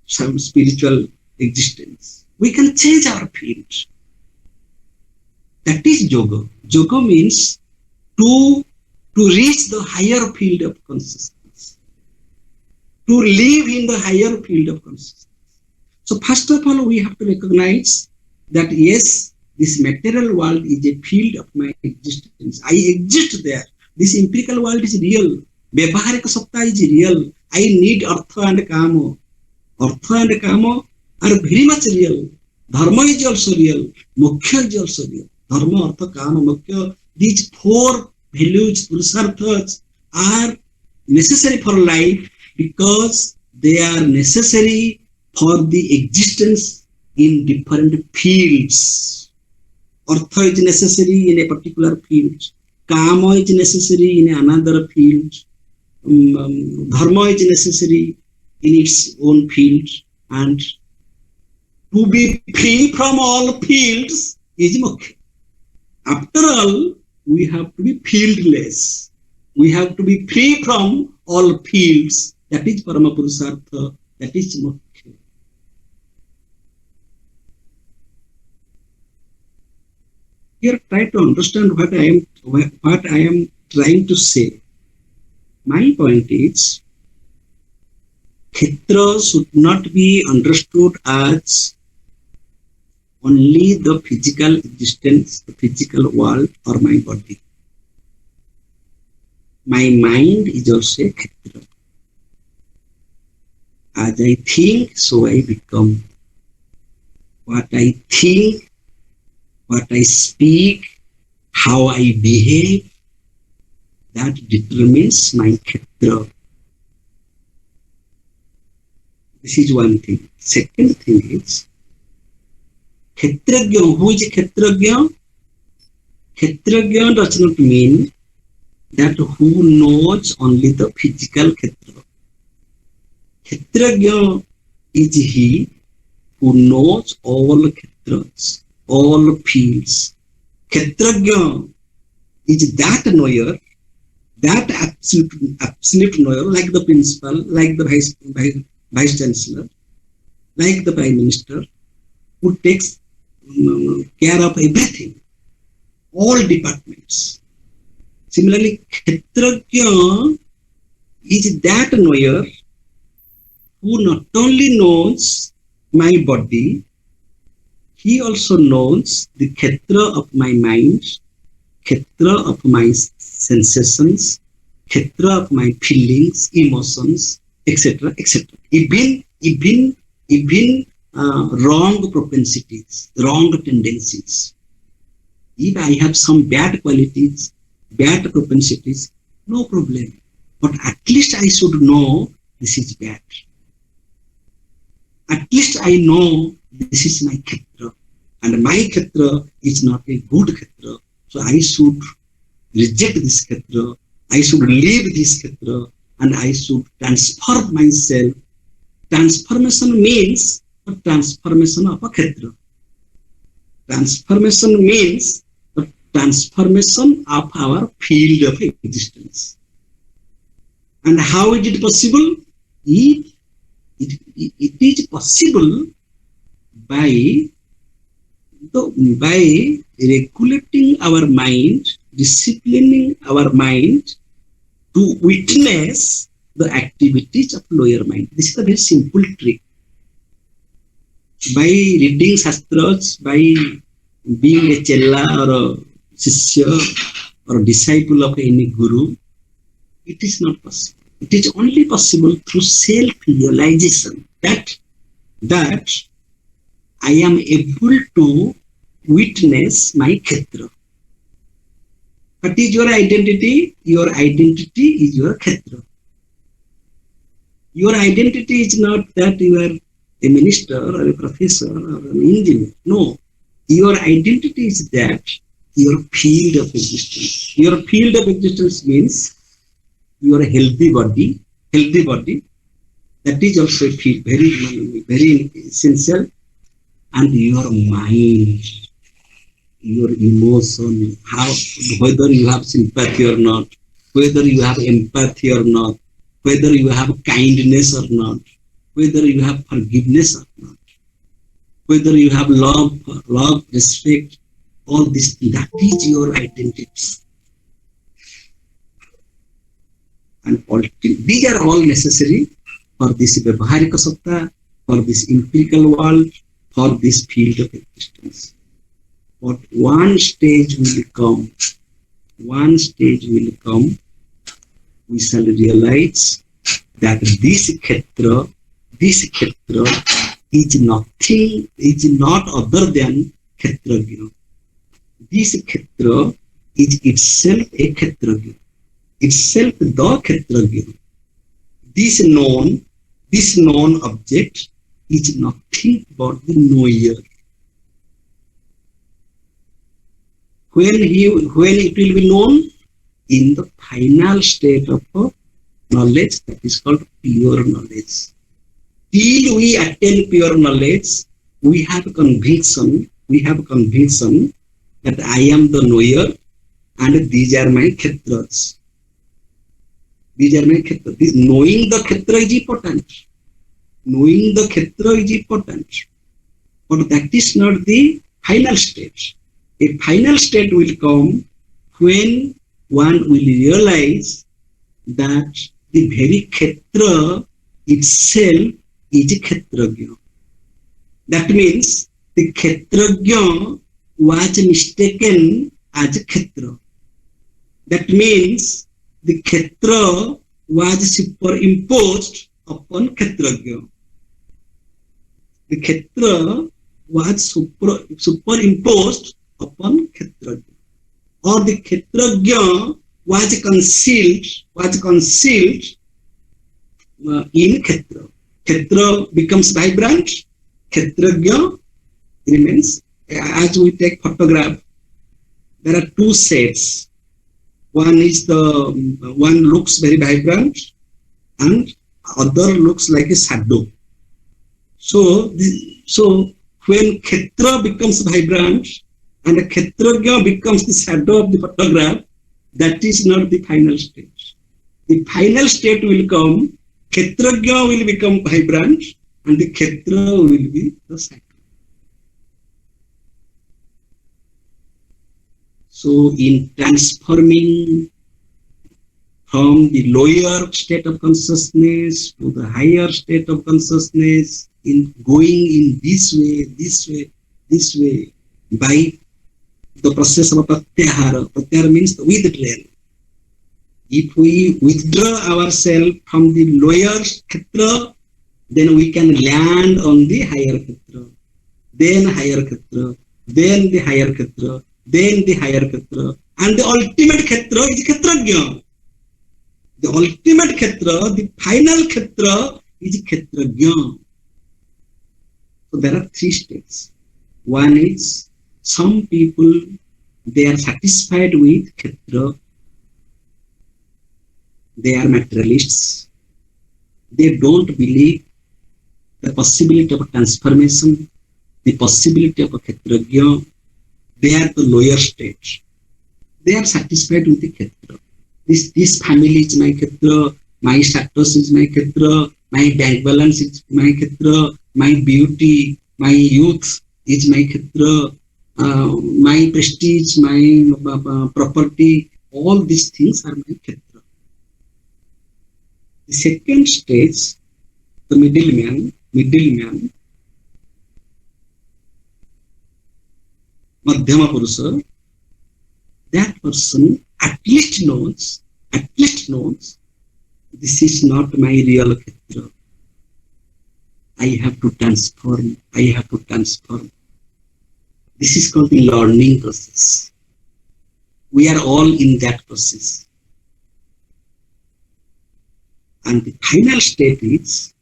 some spiritual existence. We can change our field. That is yoga. Yoga means to reach the higher field of consciousness, to live in the higher field of consciousness. So first of all, we have to recognize that yes, this material world is a field of my existence. I exist there. This empirical world is real. Vyavaharika satta is real. I need artha and kama. Artha and kama are very much real. Dharma is also real. Moksha is also real. Dharma, artha, kama, moksha. These four values, purusarthas, are necessary for life because they are necessary for the existence in different fields. Artha is necessary in a particular field. Kama is necessary in another field. Dharma is necessary in its own field. And to be free from all fields is moksha. After all, we have to be fieldless. We have to be free from all fields. That is Paramapurusartha. That is moksha. Here, try to understand what I am trying to say. My point is, Kshetra should not be understood as only the physical existence, the physical world, or my body. My mind is also a Kshetra. As I think, so I become. What I think, what I speak, how I behave, that determines my Kshetra. This is one thing. Second thing is, Kshetragya. Who is Kshetragya? Kshetragya does not mean that who knows only the physical Kshetra. Kshetragya is he who knows all Kshetras, all fields. Kshetragya is that knower, that absolute knower, like the principal, like the vice chancellor, like the prime minister, who takes care of everything, all departments. Similarly, Kshetragya is that knower who not only knows my body, he also knows the Kshetra of my mind, Kshetra of my sensations, Kshetra of my feelings, emotions, etc., etc. Even wrong propensities, wrong tendencies. If I have some bad qualities, bad propensities, no problem. But at least I should know this is bad. At least I know this is my Kshetra. And my Kshetra is not a good Kshetra. So I should reject this Kshetra. I should leave this Kshetra. And I should transform myself. Transformation means the transformation of a Kshetra. Transformation means the transformation of our field of existence. And how is it possible? It is possible by regulating our mind, disciplining our mind to witness the activities of lower mind. This is a very simple trick. By reading Shastras, by being a chella or a shishya or a disciple of any guru, it is not possible. It is only possible through self-realization that I am able to witness my Kshetra. What is your identity? Your identity is your Kshetra. Your identity is not that you are a minister or a professor or an engineer. No. Your identity is that your field of existence. Your field of existence means your healthy body. That is also a field, very essential. And your mind, your emotion, whether you have sympathy or not, whether you have empathy or not, whether you have kindness or not, whether you have forgiveness or not, whether you have love, respect, all this, that is your identity. And these are all necessary for this Vyavaharika Satta, for this empirical world, for this field of existence. But one stage will come, we shall realize that this Kshetra is nothing, is not other than Kshetragya. This Kshetra is itself a Kshetragya, itself the Kshetragya. This known object is nothing but the knower. When it will be known? In the final state of knowledge, that is called pure knowledge. Till we attain pure knowledge, we have conviction that I am the knower and these are my Kshetras. Knowing the Kshetra is important. But that is not the final stage. A final state will come when one will realize that the very Kshetra itself is a Kshetragya. That means the Kshetragya was mistaken as a Kshetra. That means the Kshetra was superimposed upon Kshetragya. The Kshetra was superimposed upon Kshetragya. Or the Kshetragya was concealed in Kshetra. Kshetra becomes vibrant, Kshetragya remains. As we take photograph, there are two sets. One looks very vibrant and other looks like a shadow. So when Kshetra becomes vibrant and a Kshetragya becomes the shadow of the photograph, that is not the final stage. The final state will come, Kshetragya will become vibrant and the Kshetra will be the shadow. So in transforming from the lower state of consciousness to the higher state of consciousness, in going in this way, by the process of pratyahara. Pratyahara means the withdrawal. If we withdraw ourselves from the lower Kshetra, then we can land on the higher Kshetra, then higher Kshetra, then the higher Kshetra, then the higher Kshetra, and the ultimate Kshetra is Kshetragya. The ultimate Kshetra, the final Kshetra is Kshetragya. So there are three states. One is, some people, they are satisfied with Kshetra. They are materialists. They don't believe the possibility of transformation, the possibility of a Kshetragya. They are the lower stage. They are satisfied with the Kshetra. This family is my Kshetra, my status is my Kshetra, my bank balance is my Kshetra, my beauty, my youth is my Kshetra, my prestige, my property, all these things are my Kshetra. The second stage, the middleman, Madhyama Purusa, that person at least knows, this is not my real Kshetra. I have to transform. This is called the learning process. We are all in that process. And the final state is,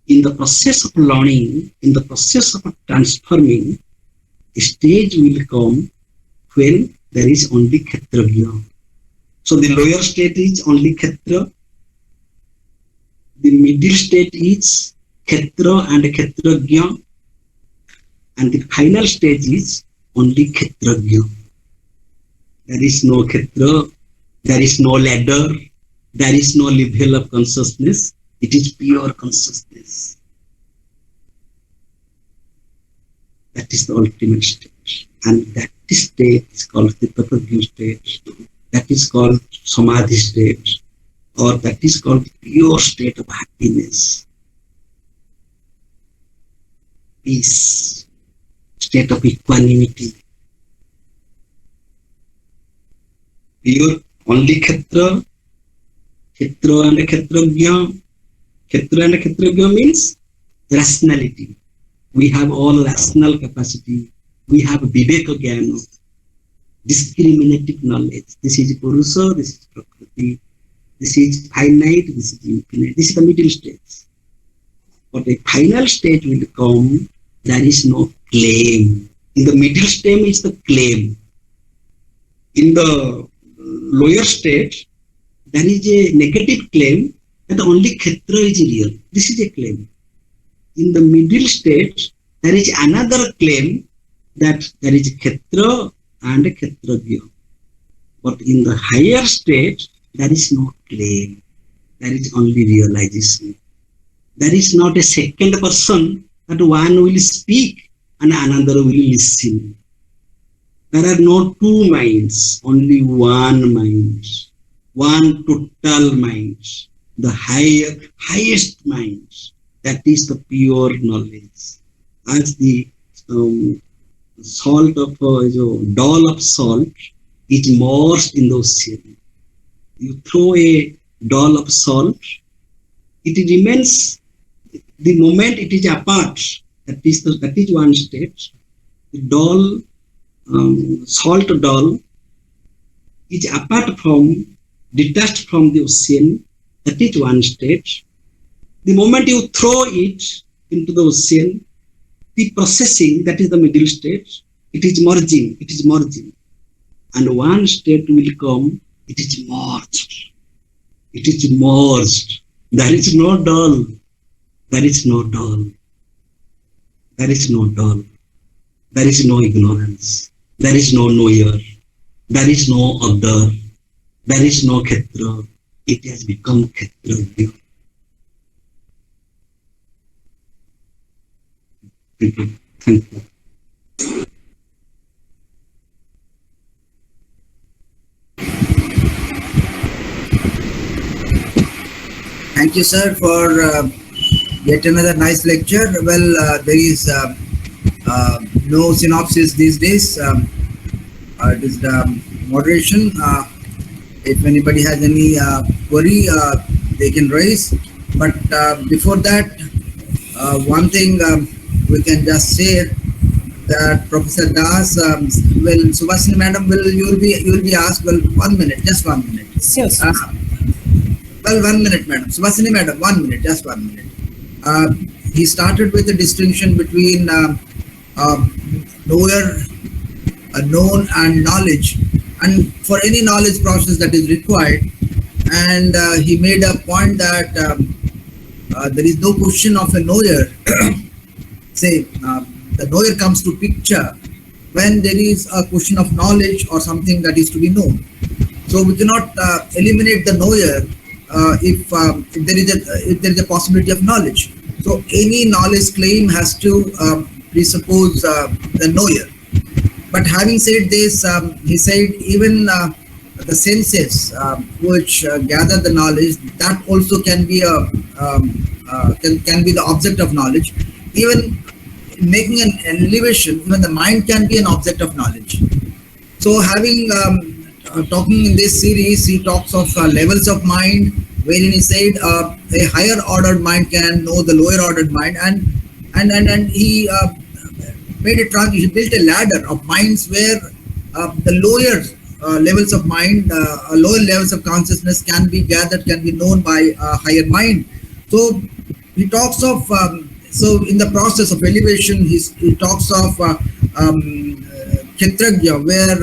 in the process of learning, in the process of transforming, a stage will come when there is only Kshetragya. So the lower state is only Kshetra. The middle state is Kshetra and Kshetragya. And the final stage is only Kshetragya. There is no Kshetra, There is no ladder. There is no level of consciousness. It is pure consciousness. That is the ultimate state. And that state is called the Tattvagya state. That is called Samadhi state. Or that is called pure state of happiness. Peace. State of equanimity. Pure only Kshetra. Kshetra and Kshetragya. Kshetra and Kshetragya means rationality. We have all rational capacity. We have Viveka Jnana, discriminative knowledge. This is Purusha, this is Prakriti, this is finite, this is infinite. This is the middle stage. But a final stage will come, there is no claim. In the middle stage is the claim. In the lower stage, there is a negative claim that only Kshetra is real. This is a claim. In the middle stage, there is another claim that there is Kshetra and Kshetragya. But in the higher stage, there is no claim. There is only realization. There is not a second person that one will speak and another will listen. There are no two minds, only one mind, one total mind, the highest mind. That is the pure knowledge. As the salt of doll of salt is immersed in the ocean. You throw a doll of salt, it remains. The moment it is apart, that is one state. The doll, salt doll, is apart from, detached from the ocean. That is one state. The moment you throw it into the ocean, the processing, that is the middle state, it is merging. And one state will come, it is merged. It is merged. There is no dull. There is no dull. There is no dull. There is no ignorance. There is no knower. There is no other. There is no Kshetra. It has become Kshetra. Thank you. Thank you, sir, for yet another nice lecture. Well, there is no synopsis these days. It is the moderation. If anybody has any query, they can raise. But before that, one thing we can just say that Professor Das, well, Subhasini Madam, you will be asked. Well, 1 minute, just 1 minute. Sure. Well, 1 minute, Madam. Subhasini Madam, 1 minute, just 1 minute. He started with the distinction between knower, known, and knowledge, and for any knowledge process that is required. And he made a point that there is no question of a knower. Say, the knower comes to picture when there is a question of knowledge or something that is to be known. So we cannot eliminate the knower if there is a possibility of knowledge. So any knowledge claim has to presuppose the knower. But having said this, he said even the senses which gather the knowledge, that also can be can be the object of knowledge. Even making an elevation, even the mind can be an object of knowledge. So having talking in this series, he talks of levels of mind, wherein he said a higher ordered mind can know the lower ordered mind, and he made a transition, built a ladder of minds where the lower levels of mind, lower levels of consciousness can be gathered, can be known by a higher mind. So he talks of, so in the process of elevation, he talks of Kshetragya, where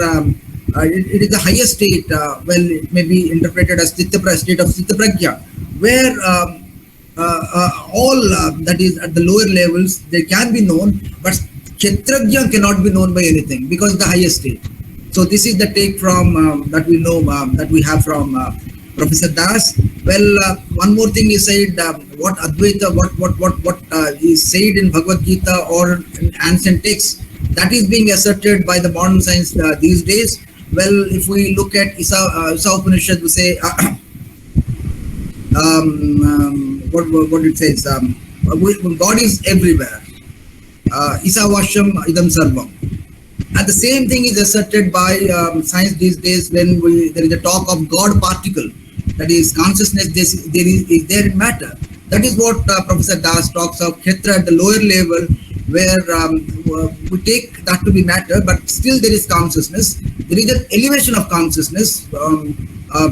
it is the highest state, well, it may be interpreted as state of Chitta Prajna, where all that is at the lower levels, they can be known, but Kshetragya cannot be known by anything because the highest state. So this is the take from that we know that we have from Professor Das. Well, one more thing he said, what Advaita, what is said in Bhagavad Gita or in ancient texts, that is being asserted by the modern science these days. Well, if we look at Isa Upanishad, we say, what it says, God is everywhere. Isa Vasham Idam Sarvam. And the same thing is asserted by science these days when there is a talk of God particle, that is consciousness is there in matter. That is what Professor Das talks of Kshetra at the lower level, where we take that to be matter, but still there is consciousness. There is an elevation of consciousness,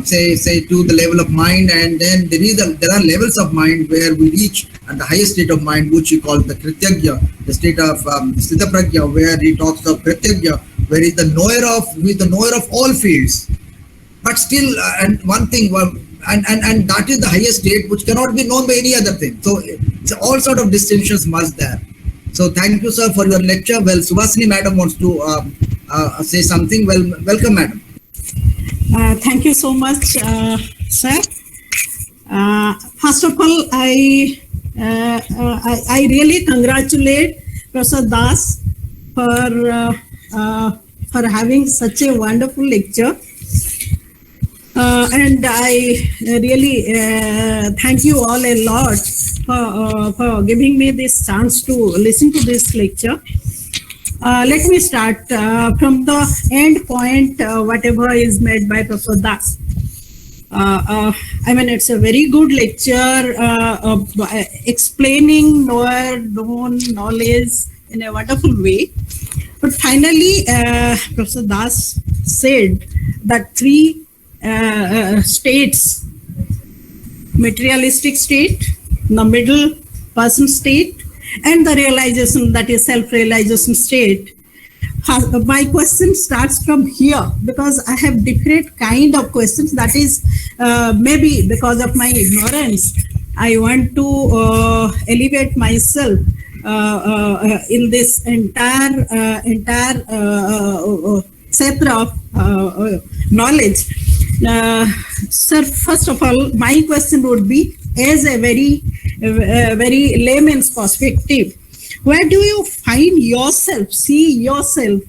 say to the level of mind, and then there are levels of mind where we reach at the highest state of mind, which he calls the Krityagya, the state of Sthita Prajna, where he talks of Krityagya, where he is the knower of all fields. But still, and one thing, and that is the highest state which cannot be known by any other thing. So all sort of distinctions must there. So thank you, sir, for your lecture. Well, Subhasini madam wants to say something. Well, welcome, madam. Thank you so much, sir. First of all, I really congratulate Professor Das for having such a wonderful lecture. And I really thank you all a lot for giving me this chance to listen to this lecture. Let me start from the end point, whatever is made by Professor Das. I mean, it's a very good lecture explaining known knowledge in a wonderful way. But finally, Professor Das said that three states, materialistic state, the middle person state, and the realization, that is self-realization state. My question starts from here because I have different kind of questions. That is maybe because of my ignorance. I want to elevate myself in this entire sector of knowledge. Sir, first of all, my question would be, as a very layman's perspective, where do you find yourself, see yourself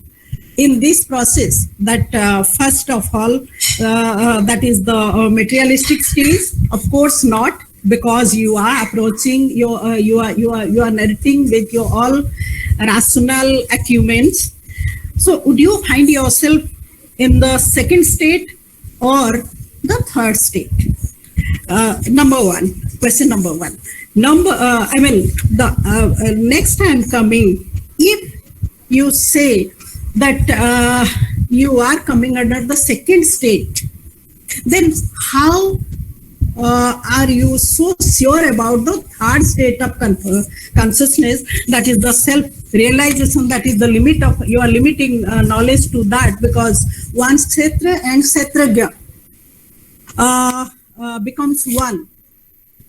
in this process? That first of all, that is the materialistic stage. Of course not, because you are approaching you are narrating with your all rational acumen. So, would you find yourself in the second state or the third state? Number one, question number one. I mean, the next time coming, if you say that you are coming under the second state, then how are you so sure about the third state of consciousness, that is the self-realization, that is the limit of, you are limiting knowledge to that, because once Kshetra and Kshetragya becomes one,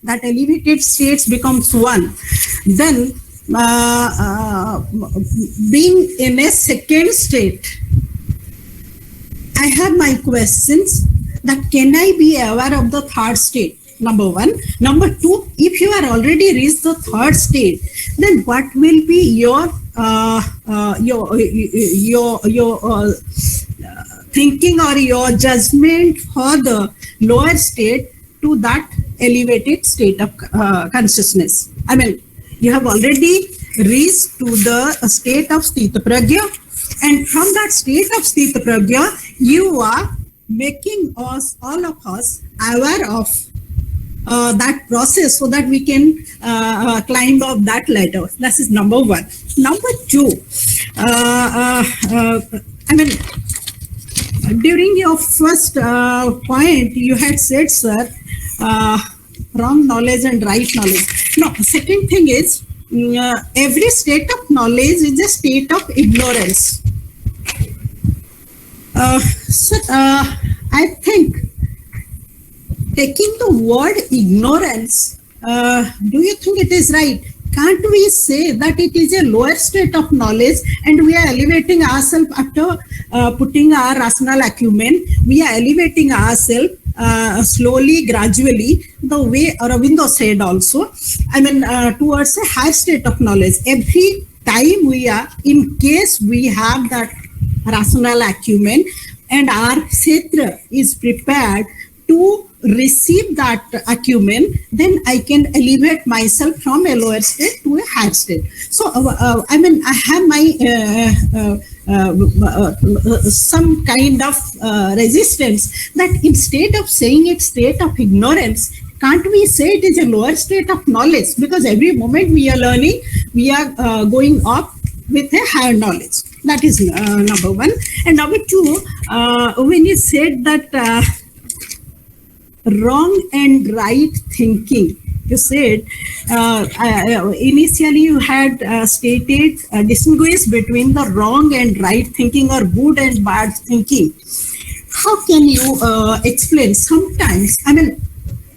that elevated states becomes one, then being in a second state, I have my questions that can I be aware of the third state? Number one. Number two, if you are already reached the third state, then what will be your thinking or your judgment for the lower state to that elevated state of consciousness? I mean, you have already reached to the state of Sthita Prajna, and from that state of Sthita Prajna, you are making us, all of us, aware of that process so that we can climb up that ladder. That is number one. Number two, I mean, during your first point, you had said, sir, wrong knowledge and right knowledge. No, second thing is, every state of knowledge is a state of ignorance. So, I think taking the word ignorance, do you think it is right? can't we say that it is a lower state of knowledge and we are elevating ourselves after putting our rational acumen? We are elevating ourselves slowly, gradually, the way Aurobindo said also, towards a higher state of knowledge. Every time we are, in case we have that rational acumen and our kshetra is prepared to receive that acumen, then I can elevate myself from a lower state to a higher state. So, I have my some kind of resistance that instead of saying it's state of ignorance, can't we say it is a lower state of knowledge? Because every moment we are learning, we are going up with a higher knowledge. That is number one. And number two, when you said that wrong and right thinking, you said initially you had stated distinguish between the wrong and right thinking or good and bad thinking. How can you explain? Sometimes,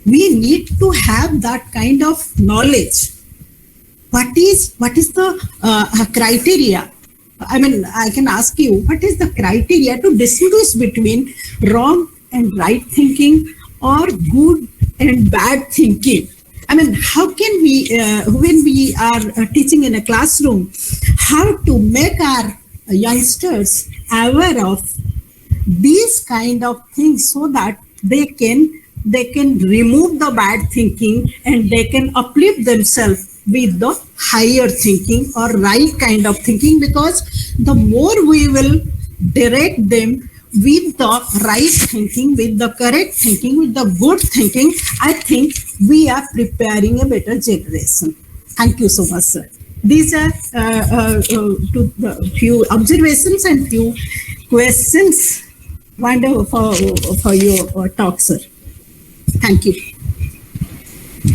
we need to have that kind of knowledge. What is the criteria? I can ask you, what is the criteria to distinguish between wrong and right thinking or good and bad thinking? How can we, when we are teaching in a classroom, how to make our youngsters aware of these kind of things so that they can remove the bad thinking and they can uplift themselves with the higher thinking or right kind of thinking? Because the more we will direct them with the right thinking, with the correct thinking, with the good thinking, I think we are preparing a better generation. Thank you so much, sir. These are few observations and few questions. Wonderful for your talk, sir. Thank you.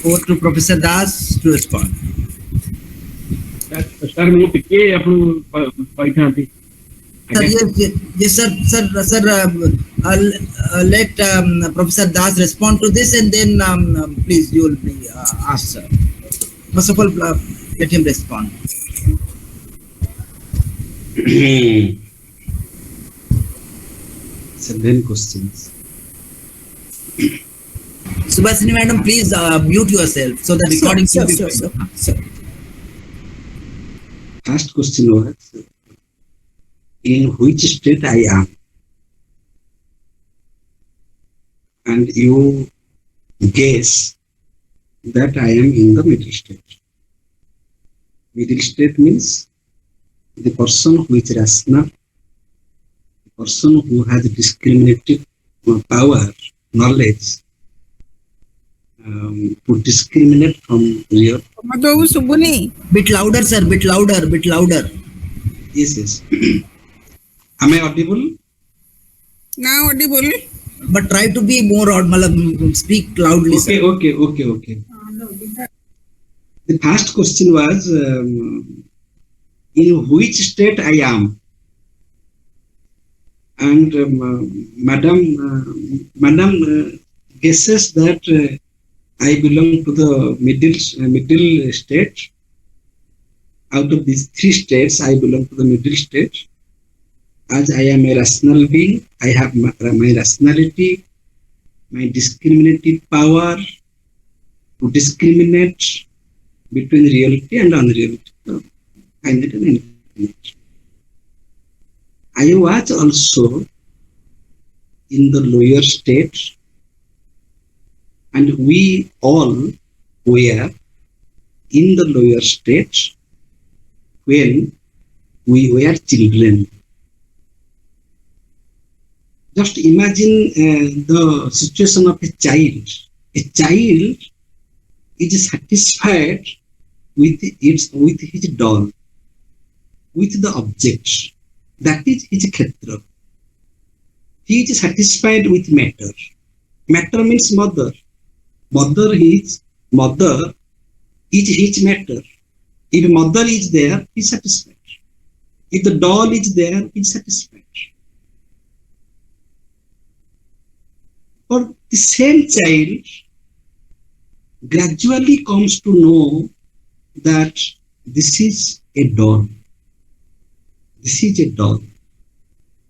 Over to Professor Das to respond. Sir, ମୁଁ ଟିକେ ଆପଣଙ୍କୁ କହିଥାନ୍ତି। Sir, yes, sir. Let Professor Das respond to this, and then please you will be asked, sir. First of all, let him respond. Seven questions. Subhasini madam, please mute yourself so the recording will be Sure. First question was, in which state I am? And you guess that I am in the middle state. Middle state means the person who is rational, the person who has discriminative power, knowledge, to discriminate from real. Pramod Subuni. bit louder, sir. Bit louder. Yes. Am I audible? Now audible. But try to be more audible. Speak loudly, sir. Okay. The first question was, in which state I am? And Madam guesses that I belong to the middle state. Out of these three states, I belong to the middle state. As I am a rational being, I have my rationality, my discriminative power to discriminate between reality and unreality. Finite and infinite. I was also in the lower state, and we all were in the lower state when we were children. Just imagine the situation of a child. A child is satisfied with his doll, with the object. That is his kshetra. He is satisfied with matter. Matter means mother. Mother is his matter. If mother is there, he is satisfied. If the doll is there, he is satisfied. Or the same child gradually comes to know that this is a doll. This is a doll.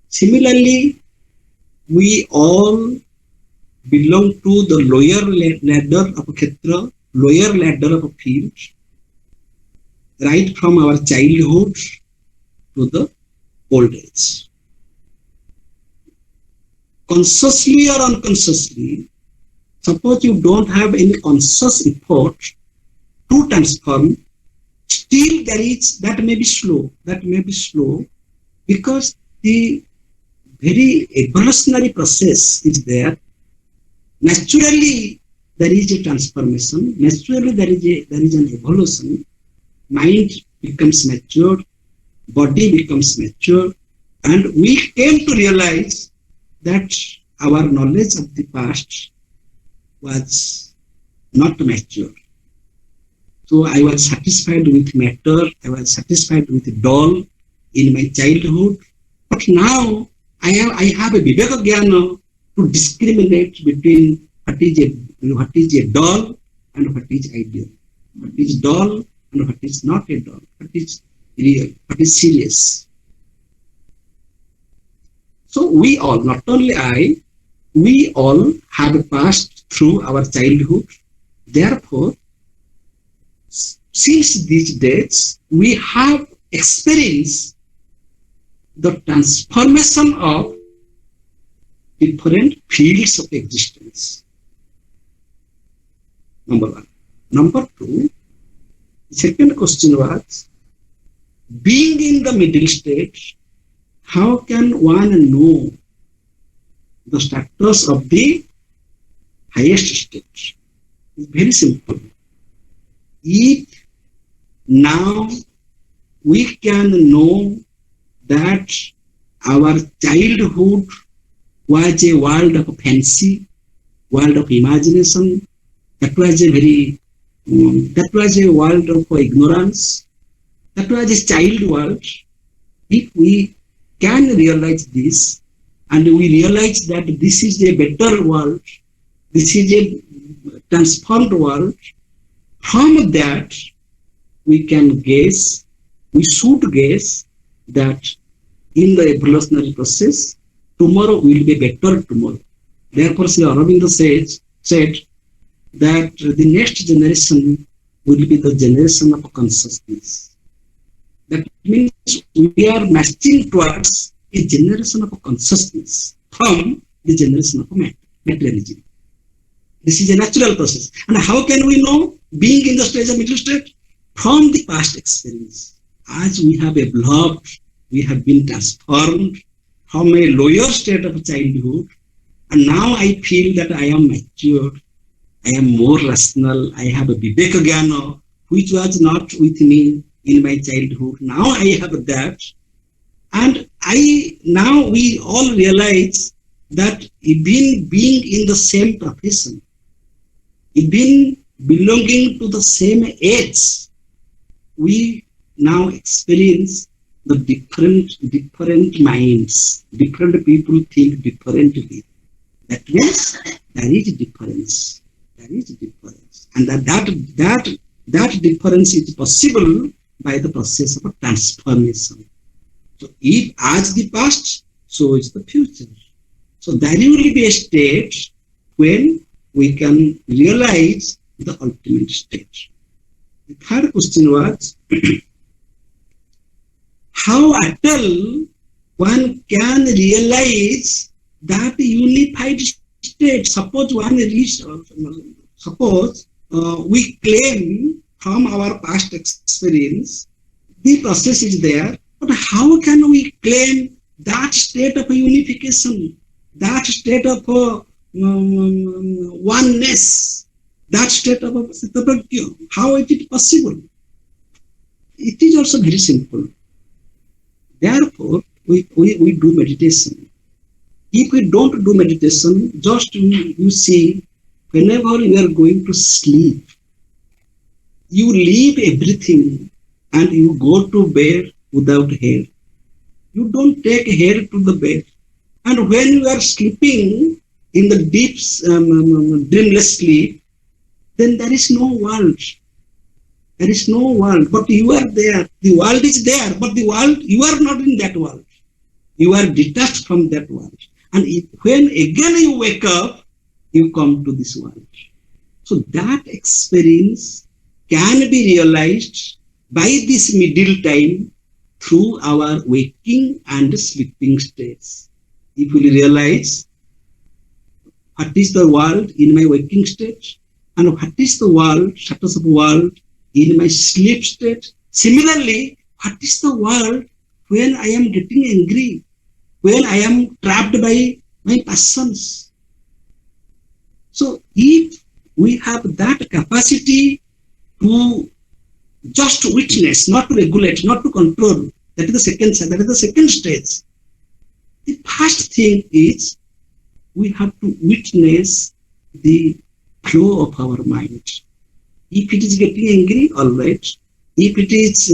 Similarly, we all belong to the lower ladder of a Kshetra, lower ladder of a field, right from our childhood to the old age. Consciously or unconsciously, suppose you don't have any conscious effort to transform, still that may be slow, because the very evolutionary process is there. Naturally, there is a transformation. Naturally, there is an evolution. Mind becomes mature, body becomes mature, and we came to realize that our knowledge of the past was not mature. So I was satisfied with matter, I was satisfied with doll in my childhood, but now I have a Viveka Jnana to discriminate between what is a doll and what is ideal, what is doll and what is not a doll, what is real, what is serious. So we all, not only I, we all have passed through our childhood. Therefore, since these days, we have experienced the transformation of different fields of existence. Number one. Number two, the second question was, being in the middle stage, how can one know the status of the highest stage? It's very simple. If now we can know that our childhood was a world of fancy, world of imagination, that was a world of ignorance, that was a child world. If we can realize this, and we realize that this is a better world, this is a transformed world, from that we can guess, we should guess that in the evolutionary process, tomorrow will be better tomorrow. Therefore, Sri Aurobindo said that the next generation will be the generation of consciousness. That means we are marching towards a generation of consciousness from the generation of materialism. This is a natural process. And how can we know, being in the stage of middle state? From the past experience. As we have evolved, we have been transformed from a lower state of childhood, and now I feel that I am mature, I am more rational, I have a Viveka Jnana, which was not with me in my childhood. Now I have that, and now we all realize that even being in the same profession, even belonging to the same age, we now experience the different minds. Different people think differently. That means there is difference. There is difference, and that difference is possible by the process of transformation. So, if as the past, so is the future. So there will be a stage when we can realize the ultimate stage. The third question was, how at all one can realize that unified state? Suppose we claim from our past experience, the process is there, but how can we claim that state of unification, that state of oneness, that state of Siddha? How is it possible? It is also very simple. Therefore, we do meditation. If we don't do meditation, just you see, whenever you are going to sleep, you leave everything and you go to bed without hair. You don't take hair to the bed. And when you are sleeping in the deep dreamless sleep, then there is no world. There is no world, but you are there. The world is there, but the world, you are not in that world. You are detached from that world. And when again you wake up, you come to this world. So that experience can be realized by this middle time through our waking and sleeping states. If we realize what is the world in my waking state and what is the world, status of world in my sleep state. Similarly, what is the world when I am getting angry, when I am trapped by my passions. So if we have that capacity to just witness, not to regulate, not to control, that is the second stage. The first thing is we have to witness the flow of our mind. If it is getting angry, all right. If it is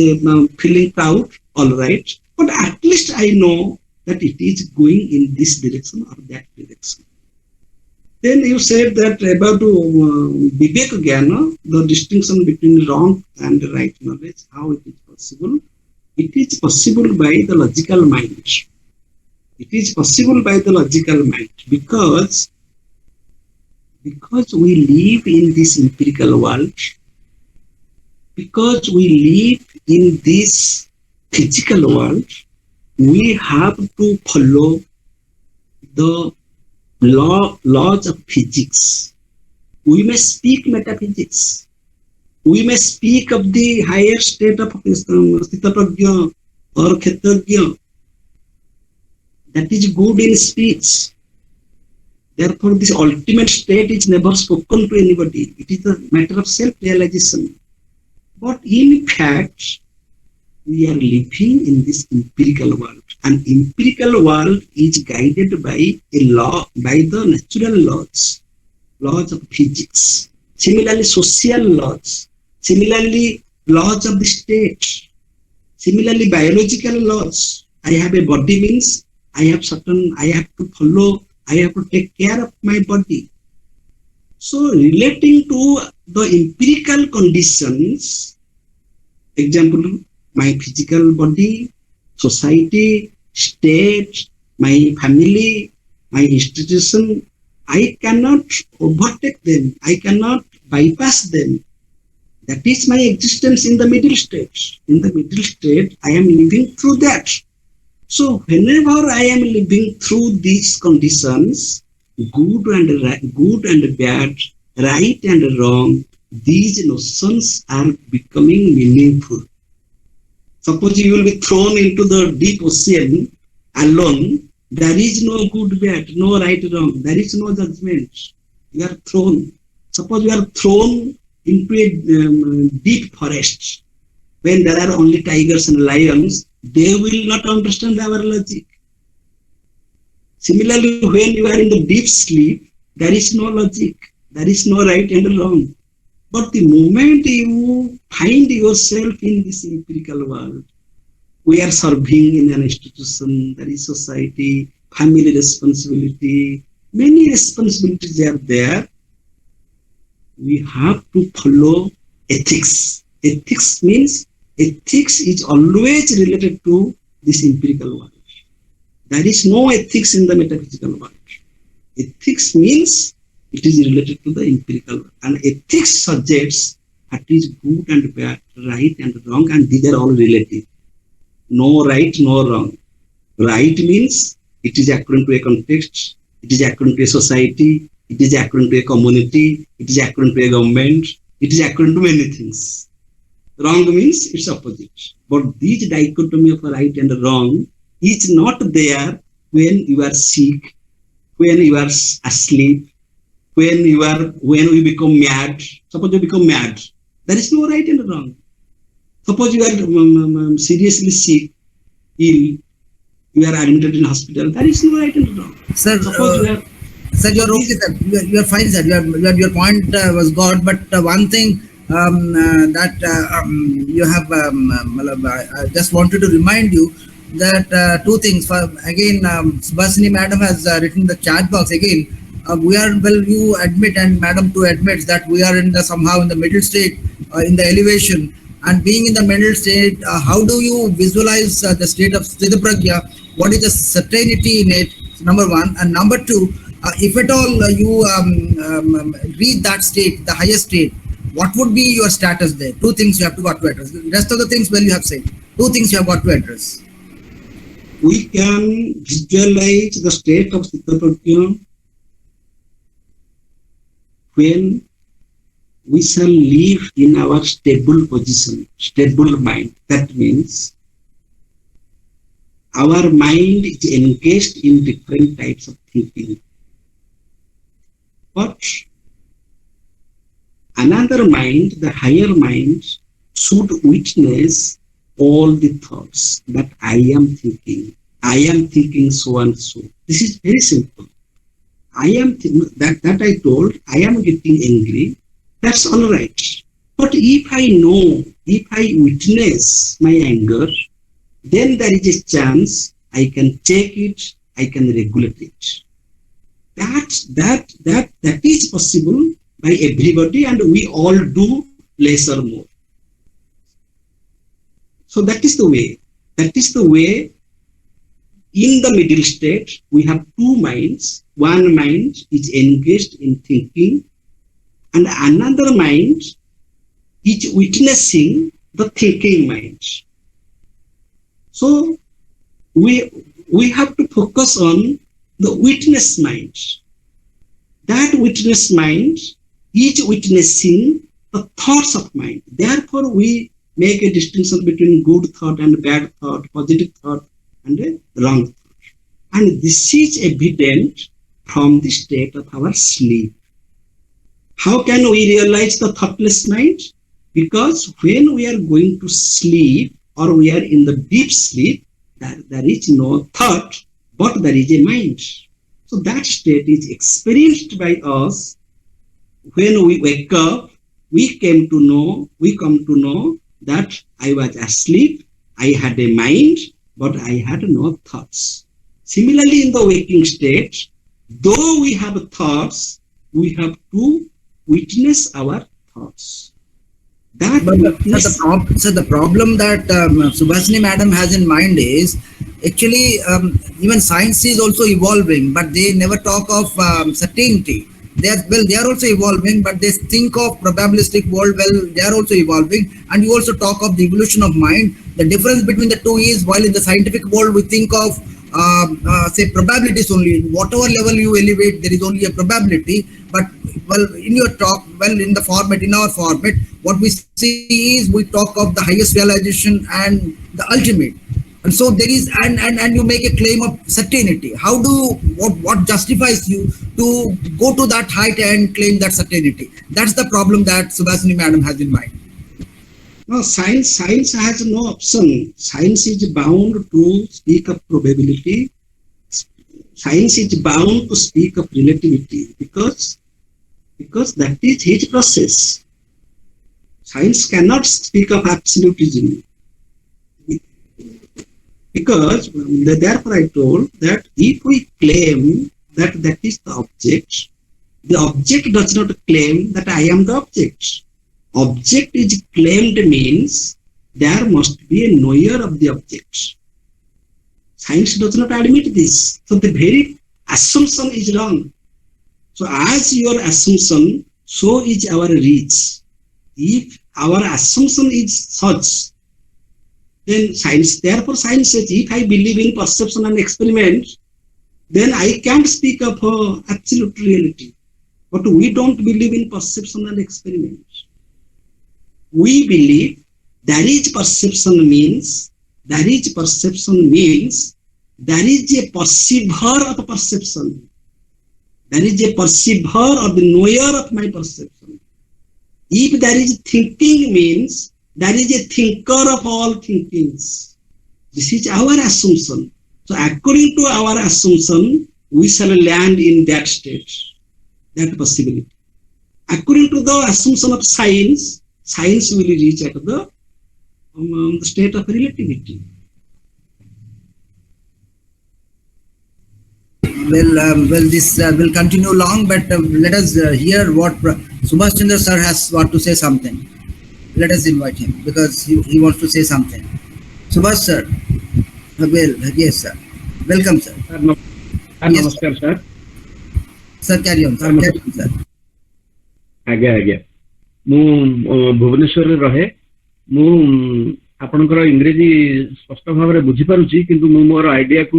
feeling proud, all right. But at least I know that it is going in this direction or that direction. Then you said that about Vivek Gyana, the distinction between wrong and right knowledge, how it is possible. It is possible by the logical mind. It is possible by the logical mind because we live in this empirical world, because we live in this physical world, we have to follow the laws of physics. We may speak metaphysics. We may speak of the higher state of Sthitaprajna or Kshetrajna. That is good in speech. Therefore, this ultimate state is never spoken to anybody. It is a matter of self-realization. But in fact, we are living in this empirical world. An empirical world is guided by a law, by the natural laws of physics. Similarly, social laws. Similarly, laws of the state. Similarly, biological laws. I have a body means I have to follow, I have to take care of my body. So relating to the empirical conditions, example, my physical body, society, state, my family, my institution, I cannot overtake them. I cannot bypass them. That is my existence in the middle state. In the middle state, I am living through that. So whenever I am living through these conditions, good and bad, right and wrong, these notions are becoming meaningful. Suppose you will be thrown into the deep ocean alone, there is no good, bad, no right, wrong, there is no judgment. You are thrown. Suppose you are thrown into a deep forest, when there are only tigers and lions, they will not understand our logic. Similarly, when you are in the deep sleep, there is no logic, there is no right and wrong. But the moment you find yourself in this empirical world, we are serving in an institution, there is society, family responsibility, many responsibilities are there. We have to follow ethics. Ethics means ethics is always related to this empirical world. There is no ethics in the metaphysical world. Ethics means it is related to the empirical world. And ethics suggests what is good and bad, right and wrong, and these are all relative. No right, no wrong. Right means it is according to a context, it is according to a society, it is according to a community, it is according to a government, it is according to many things. Wrong means it's opposite. But this dichotomy of right and wrong is not there when you are sick, when you are asleep, when we become mad. Suppose you become mad. There is no right and wrong. Suppose you are seriously sick, ill, you are admitted in hospital. There is no right and wrong. Sir, sir, you're okay, sir. You're fine, sir. Your point was got, but one thing that you have, I just wanted to remind you that two things. Again, Subhasini madam has written in the chat box again. We are, well, you admit and madam too admits that we are in the somehow in the middle state in the elevation and being in the middle state, how do you visualize the state of Sthita Pragya? What is the certainty in it? Number one. And number two, if at all you reach that state, the highest state, what would be your status there? Two things you have to got to address. The rest of the things, well, you have said. Two things you have got to address. We can visualize the state of Sthita Prajna when we shall live in our stable position, stable mind. That means our mind is engaged in different types of thinking. But another mind, the higher mind, should witness all the thoughts that I am thinking so and so. This is very simple. That I told, I am getting angry, that's all right. But if I know, if I witness my anger, then there is a chance I can take it, I can regulate it. That is possible by everybody, and we all do less or more. So that is the way. That is the way. In the middle state, we have two minds. One mind is engaged in thinking, and another mind is witnessing the thinking mind. So we have to focus on the witness mind. That witness mind is witnessing the thoughts of mind. Therefore, we make a distinction between good thought and bad thought, positive thought and a wrong thought. And this is evident from the state of our sleep. How can we realize the thoughtless mind? Because when we are going to sleep or we are in the deep sleep, there is no thought, but there is a mind. So that state is experienced by us. When we wake up, we come to know that I was asleep, I had a mind, but I had no thoughts. Similarly, in the waking state, though we have thoughts, we have to witness our thoughts. So the problem that Subhasini madam has in mind is actually even science is also evolving, but they never talk of certainty. They are also evolving, but they think of probabilistic world. Well, they are also evolving, and you also talk of the evolution of mind. The difference between the two is, while in the scientific world we think of say probabilities only. Whatever level you elevate, there is only a probability. But in your talk, in our format, what we see is we talk of the highest realization and the ultimate. And so there is, and you make a claim of certainty. What justifies you to go to that height and claim that certainty? That's the problem that Subhasini madam has in mind. No, science has no option. Science is bound to speak of probability. Science is bound to speak of relativity because that is his process. Science cannot speak of absolutism. Because therefore I told that if we claim that is the object does not claim that I am the object. Object is claimed means there must be a knower of the object. Science does not admit this. So the very assumption is wrong. So as your assumption, so is our reach. If our assumption is such, then therefore science says, if I believe in perception and experiment, then I can't speak of absolute reality. But we don't believe in perception and experiment. We believe there is perception there is a perceiver of perception. There is a perceiver or the knower of my perception. If there is thinking means there is a thinker of all thinkings. This is our assumption. So according to our assumption, we shall land in that state, that possibility. According to the assumption of science will reach at the state of relativity. This will continue long, but let us hear what Subhash Chandra sir has got to say something. let us invite him because he wants to say something. Subhash sir. Well, yes sir. Welcome sir. Sir Yes, ନମସ୍କାର sir. Sir, carry on sir. Carry on sir. ଆଜ୍ଞା ଆଜ୍ଞା, ମୁଁ ଭୁବନେଶ୍ୱରରେ ରହେ। ମୁଁ ଆପଣଙ୍କର ଇଂରେଜୀ ସ୍ପଷ୍ଟ ଭାବରେ ବୁଝିପାରୁଛି, କିନ୍ତୁ ମୁଁ ମୋର ଆଇଡିଆକୁ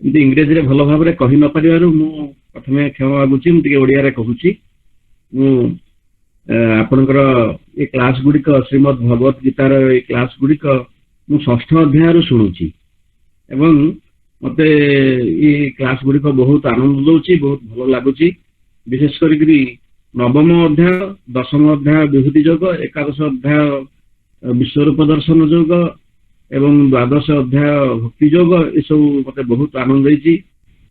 ଏମିତି ଇଂରେଜୀରେ ଭଲ ଭାବରେ କହି ନ ପାରିବାରୁ ମୁଁ ପ୍ରଥମେ କ୍ଷମା ମାଗୁଛି। ମୁଁ ଟିକେ ଓଡ଼ିଆରେ କହୁଛି। ମୁଁ ଆପଣଙ୍କର ଏ କ୍ଲାସ ଗୁଡ଼ିକ, ଶ୍ରୀମଦ୍ ଭଗବତ ଗୀତାର ଏ କ୍ଲାସ ଗୁଡ଼ିକ ମୁଁ ଷଷ୍ଠ ଅଧ୍ୟାୟରୁ ଶୁଣୁଛି ଏବଂ ମତେ ଏ କ୍ଲାସ ଗୁଡ଼ିକ ବହୁତ ଆନନ୍ଦ ଦଉଛି, ବହୁତ ଭଲ ଲାଗୁଛି। ବିଶେଷ କରିକି ନବମ ଅଧ୍ୟାୟ, ଦଶମ ଅଧ୍ୟାୟ ବିଭୂତି ଯୋଗ, ଏକାଦଶ ଅଧ୍ୟାୟ ବିଶ୍ୱରୂପ ଦର୍ଶନ ଯୋଗ ଏବଂ ଦ୍ୱାଦଶ ଅଧ୍ୟାୟ ଭକ୍ତି ଯୋଗ, ଏସବୁ ମତେ ବହୁତ ଆନନ୍ଦ ଦେଇଛି।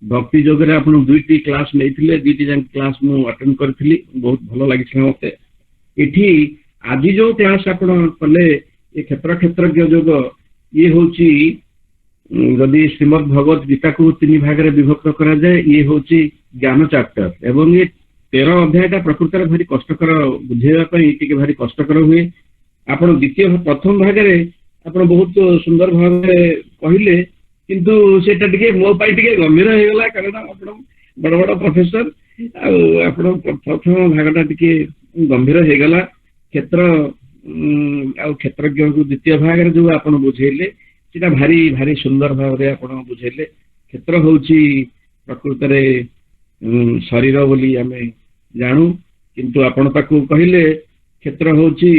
ଭକ୍ତି ଯୋଗରେ ଆପଣ 2ଟି କ୍ଲାସ ନେଇଥିଲେ, 2ଟି ଯାକ କ୍ଲାସ ମୁଁ ଆଟେଣ୍ଡ କରିଥିଲି, ବହୁତ ଭଲ ଲାଗିଥିଲା ମତେ। ଏଠି ଆଜି ଯୋଉ କ୍ଲାସ ଆପଣ କଲେ ଏ କ୍ଷେତ୍ର କ୍ଷେତ୍ରଜ୍ଞ ଯୋଗ, ଇଏ ହଉଛି ଯଦି ଶ୍ରୀମଦ୍ ଭଗବତ ଗୀତାକୁ 3 ଭାଗରେ ବିଭକ୍ତ କରାଯାଏ, ଇଏ ହଉଛି ଜ୍ଞାନ ଚାପ୍ଟର ଏବଂ ଏ 13 ଅଧ୍ୟାୟଟା ପ୍ରକୃତରେ ଭାରି କଷ୍ଟକର, ବୁଝେଇବା ପାଇଁ ଟିକେ ଭାରି କଷ୍ଟକର ହୁଏ। ଆପଣ ପ୍ରଥମ ଭାଗରେ ଆପଣ ବହୁତ ସୁନ୍ଦର ଭାବରେ କହିଲେ, କିନ୍ତୁ ସେଟା ଟିକେ ମୋ ପାଇଁ ଟିକେ ଗମ୍ଭୀର ହେଇଗଲା, କାରଣ ଆପଣ ବଡ ବଡ ପ୍ରଫେସର, ଆଉ ଆପଣ ପ୍ରଥମ ଭାଗଟା ଟିକେ ଗମ୍ଭୀର ହେଇଗଲା। କ୍ଷେତ୍ର ଆଉ କ୍ଷେତ୍ରଜ୍ଞକୁ ଦ୍ୱିତୀୟ ଭାଗରେ ଯୋଉ ଆପଣ ବୁଝେଇଲେ, ସେଟା ଭାରି ଭାରି ସୁନ୍ଦର ଭାବରେ ଆପଣ ବୁଝେଇଲେ। କ୍ଷେତ୍ର ହଉଛି ପ୍ରକୃତରେ ଶରୀର ବୋଲି ଆମେ ଜାଣୁ, କିନ୍ତୁ ଆପଣ ତାକୁ କହିଲେ କ୍ଷେତ୍ର ହଉଛି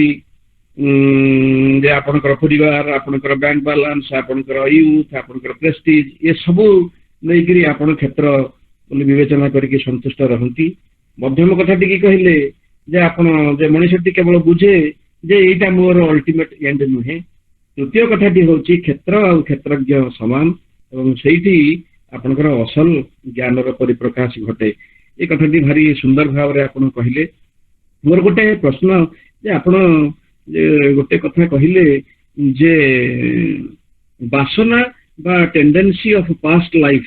ଯେ ଆପଣଙ୍କର ପରିବାର, ଆପଣଙ୍କର ବ୍ୟାଙ୍କ ବାଲାନ୍ସ, ଆପଣଙ୍କର ୟୁଥ, ଆପଣଙ୍କର ପ୍ରେଷ୍ଟିଜ, ଏସବୁ ନେଇକରି ଆପଣ କ୍ଷେତ୍ର ବୋଲି ବିବେଚନା କରିକି ସନ୍ତୁଷ୍ଟ ରହନ୍ତି। ମଧ୍ୟମ କଥା ଟିକେ କହିଲେ ଯେ ଆପଣ ଯେ ମଣିଷଟି କେବଳ ବୁଝେ ଯେ ଏଇଟା ମୋର ଅଲ୍ଟିମେଟ ଏଣ୍ଡ ନୁହେଁ। ତୃତୀୟ କଥାଟି ହଉଛି କ୍ଷେତ୍ର ଆଉ କ୍ଷେତ୍ରଜ୍ଞ ସମାନ ଏବଂ ସେଇଠି ଆପଣଙ୍କର ଅସଲ ଜ୍ଞାନର ପରିପ୍ରକାଶ ଘଟେ। ଏ କଥାଟି ଭାରି ସୁନ୍ଦର ଭାବରେ ଆପଣ କହିଲେ। ମୋର ଗୋଟେ ପ୍ରଶ୍ନ ଯେ ଆପଣ ଗୋଟେ କଥା କହିଲେ ଯେ ବାସନା ବା ଟେଣ୍ଡେନ୍ସି ଅଫ ପାଷ୍ଟ ଲାଇଫ,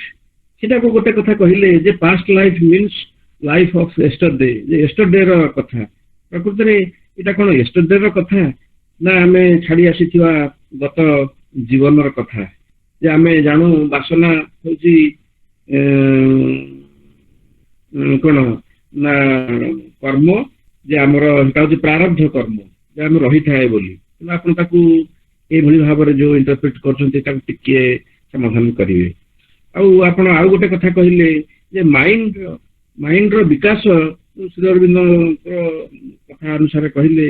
ସେଟାକୁ ଗୋଟେ କଥା କହିଲେ ଯେ past life means life of yesterday, ଯେ ଏଷ୍ଟରଡେ ର କଥା। ପ୍ରକୃତରେ ଏଇଟା କଣ ଏଷ୍ଟରଡେ ର କଥା ନା ଆମେ ଛାଡି ଆସିଥିବା ଗତ ଜୀବନର କଥା? ଯେ ଆମେ ଜାଣୁ ବାସନା ହଉଛି କଣ ନା କର୍ମ, ଯେ ଆମର ସେଟା ହଉଛି ପ୍ରାରବ୍ଧ କର୍ମ, ଯେ ଆମେ ରହିଥାଏ ବୋଲି। କିନ୍ତୁ ଆପଣ ତାକୁ ଏଇଭଳି ଭାବରେ ଯୋଉ ଇଣ୍ଟରପ୍ରିଟ କରୁଛନ୍ତି, ତାକୁ ଟିକେ ସମାଧାନ କରିବେ। ଆଉ ଆପଣ ଆଉ ଗୋଟେ କଥା କହିଲେ ଯେ ମାଇଣ୍ଡର ବିକାଶ, ଶ୍ରୀ ଅରବିନ୍ଦଙ୍କ କଥା ଅନୁସାରେ କହିଲେ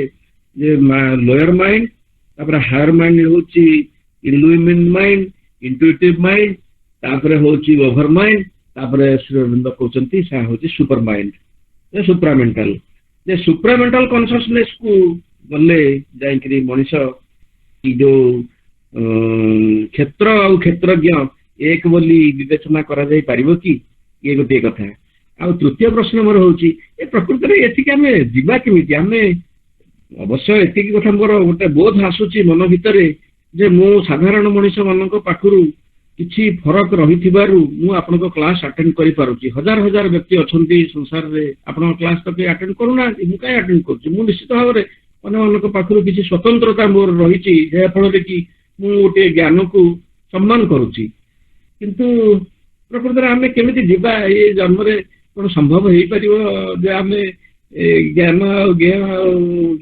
ଯେ ଲୋୟର ମାଇଣ୍ଡ, ତାପରେ ହାୟର ମାଇଣ୍ଡ ହଉଛି ଇଲୁମିନ ମାଇଣ୍ଡ, ଇଣ୍ଟୁଇଟିଭ ମାଇଣ୍ଡ, ତାପରେ ହଉଛି ଓଭର ମାଇଣ୍ଡ, ତାପରେ ଶ୍ରୀ ଅରବିନ୍ଦ କହୁଛନ୍ତି ସେହା ହଉଛି ସୁପର ମାଇଣ୍ଡ, ସୁପ୍ରାମେଣ୍ଟାଲ। ଯେ ସୁପ୍ରାମେଣ୍ଟାଲ କନସିୟସନେସ କୁ ଗଲେ ଯାଇକିରି ମଣିଷ ଯୋଉ କ୍ଷେତ୍ର ଆଉ କ୍ଷେତ୍ରଜ୍ଞ ଏକ ବୋଲି ବିବେଚନା କରାଯାଇ ପାରିବ କି? ଇଏ ଗୋଟିଏ କଥା। ଆଉ ତୃତୀୟ ପ୍ରଶ୍ନ ମୋର ହଉଛି ଏ ପ୍ରକୃତରେ ଏଠିକି ଆମେ ଯିବା କେମିତି? ଆମେ ଅବଶ୍ୟ ଏତିକି କଥା ମୋର ଗୋଟେ ବୋଧ ଆସୁଛି ମନ ଭିତରେ ଯେ ମୁଁ ସାଧାରଣ ମଣିଷ ମାନଙ୍କ ପାଖରୁ କିଛି ଫରକ ରହିଥିବାରୁ ମୁଁ ଆପଣଙ୍କ କ୍ଲାସ ଆଟେଣ୍ଡ କରିପାରୁଛି। ହଜାର ହଜାର ବ୍ୟକ୍ତି ଅଛନ୍ତି ସଂସାରରେ, ଆପଣଙ୍କ କ୍ଲାସ ତ କେହି ଆଟେଣ୍ଡ କରୁନାହାନ୍ତି, ମୁଁ କାହିଁ ଆଟେଣ୍ଡ କରୁଛି? ମୁଁ ନିଶ୍ଚିତ ଭାବରେ ଅନ୍ୟମାନଙ୍କ ପାଖରୁ କିଛି ସ୍ୱତନ୍ତ୍ରତା ମୋର ରହିଛି, ଯାହାଫଳରେ କି ମୁଁ ଗୋଟିଏ ଜ୍ଞାନକୁ ସମ୍ମାନ କରୁଛି। କିନ୍ତୁ ପ୍ରକୃତରେ ଆମେ କେମିତି ଯିବା? ଏ ଜନ୍ମରେ କଣ ସମ୍ଭବ ହେଇପାରିବ ଯେ ଆମେ ଜ୍ଞାନ ଆଉ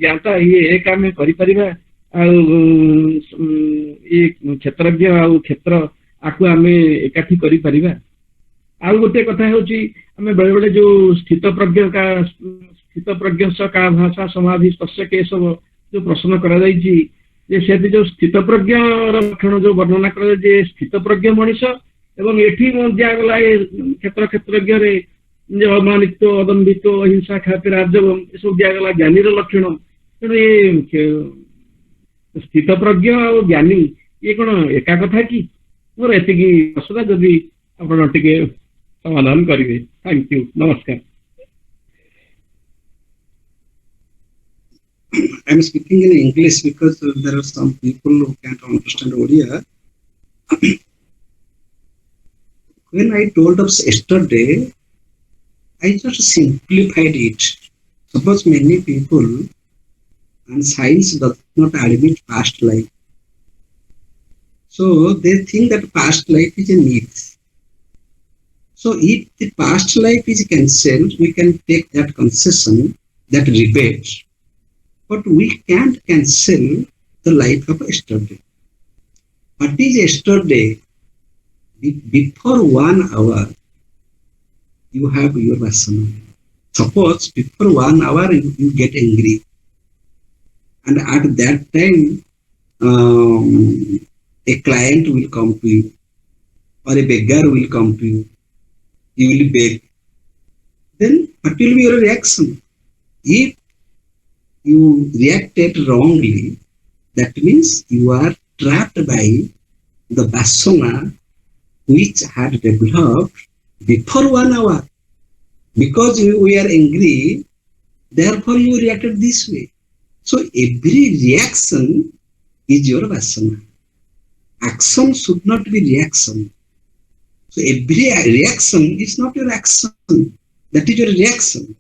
ଜ୍ଞାତା ଇଏ ଏକ ଆମେ କରିପାରିବା? ଆଉ ଏ କ୍ଷେତ୍ରଜ୍ଞ ଆଉ କ୍ଷେତ୍ର ଆକୁ ଆମେ ଏକାଠି କରିପାରିବା? ଆଉ ଗୋଟିଏ କଥା ହେଉଛି ଆମେ ବେଳେ ବେଳେ ଯୋଉ ସ୍ଥିତପ୍ରଜ୍ଞ କା ଭାଷା ସମାଧି ସ୍ପର୍ଶ କେଶବ ଯୋଉ ପ୍ରଶ୍ନ କରାଯାଇଛି, ଯେ ସେଠି ଯୋଉ ସ୍ଥିତପ୍ରଜ୍ଞର ଲକ୍ଷଣ ଯୋଉ ବର୍ଣ୍ଣନା କରାଯାଏ, ଯେ ସ୍ଥିତପ୍ରଜ୍ଞ ମଣିଷ ଏବଂ ଏଠି ଦିଆଗଲା ଏ କ୍ଷେତ୍ରଜ୍ଞରେ ଯେ ଅମାନିତ୍ଵ, ଅଦମ୍ଭିତ୍ଵ, ଅହିଂସା, ଖ୍ୟାତି, ରାଜବଂ ଏସବୁ ଦିଆଗଲା ଜ୍ଞାନୀର ଲକ୍ଷଣ। ତେଣୁ ଏ ସ୍ଥିତପ୍ରଜ୍ଞ ଆଉ ଜ୍ଞାନୀ ଇଏ କଣ ଏକା କଥା କି? ମୋର ଏତିକି ପ୍ରଶ୍ନ, ଯଦି ଆପଣ ଟିକେ ସମାଧାନ କରିବେ। ଥ୍ୟାଙ୍କ ୟୁ, ନମସ୍କାର। I'm speaking in English because there are some people who can't understand Odia. When I told us yesterday, I just simplified it. Suppose many people and science does not admit past life. So they think that past life is a myth. So if the past life is cancelled, we can take that concession, that rebate, but we can't cancel the life of yesterday. What is yesterday? Before 1 hour, you have your vasana. Suppose before 1 hour you get angry, and at that time a client will come to you, or a beggar will come to you. You will beg. Then what will be your reaction? If you reacted wrongly, that means you are trapped by the vasana which had developed before 1 hour. Because we are angry, therefore you reacted this way. So every reaction is your vasana. Action should not be reaction. So every reaction is not your action. That is your reaction.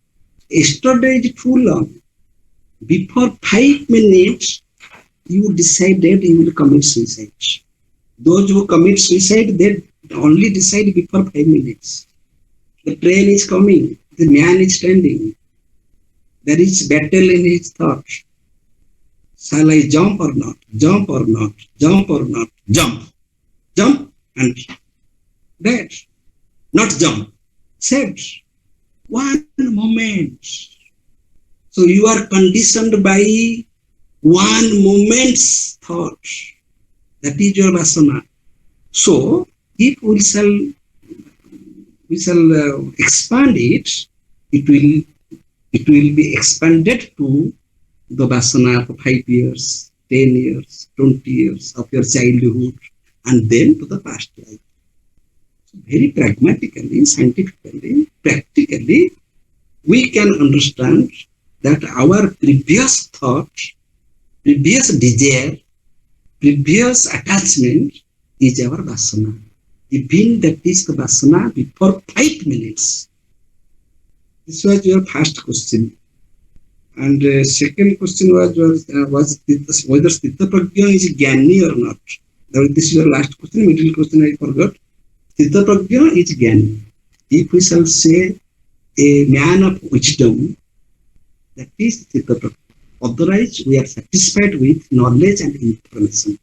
Yesterday is too long. Before 5 minutes, you decided you will commit suicide. Those who commit suicide, they only decide before 5 minutes. The train is coming. The man is standing. There is battle in his thought. Shall I jump or not? Jump or not? Jump or not? Jump. Jump and dead. Not jump. Saved. One moment. So you are conditioned by one moment's thought. That is your vasana. So if we shall expand it, it will be expanded to the vasana for 5 years, 10 years, 20 years of your childhood, and then to the past life. So very pragmatically, scientifically, practically, we can understand that our previous thought, previous desire, previous attachment is our vasana. Even that is the vasana before 5 minutes. This was your first question. And second question was whether Sthita Prajna is Jnani or not. This is your last question. Middle question I forgot. Sthita Prajna is Jnani. If we shall say a man of wisdom, that is Sthita Prajna. Otherwise, we are satisfied with knowledge and information.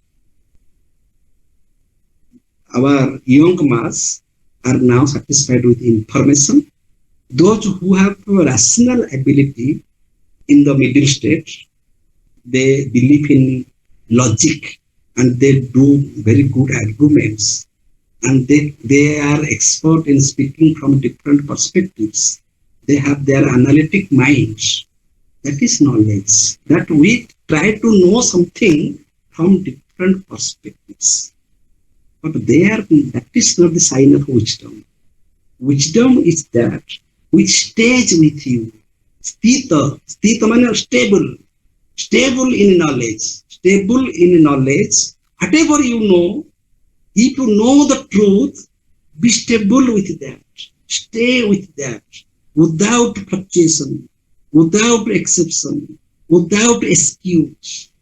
Our young mass are now satisfied with information. Those who have rational ability in the middle stage, they believe in logic and they do very good arguments, and they are expert in speaking from different perspectives. They have their analytic minds. That is knowledge. That we try to know something from different perspectives. But that is not the sign of wisdom. Wisdom is that which stays with you. Sthita means stable in knowledge. Whatever you know, if you know the truth, be stable with that. Stay with that without fluctuation, without exception, without excuse.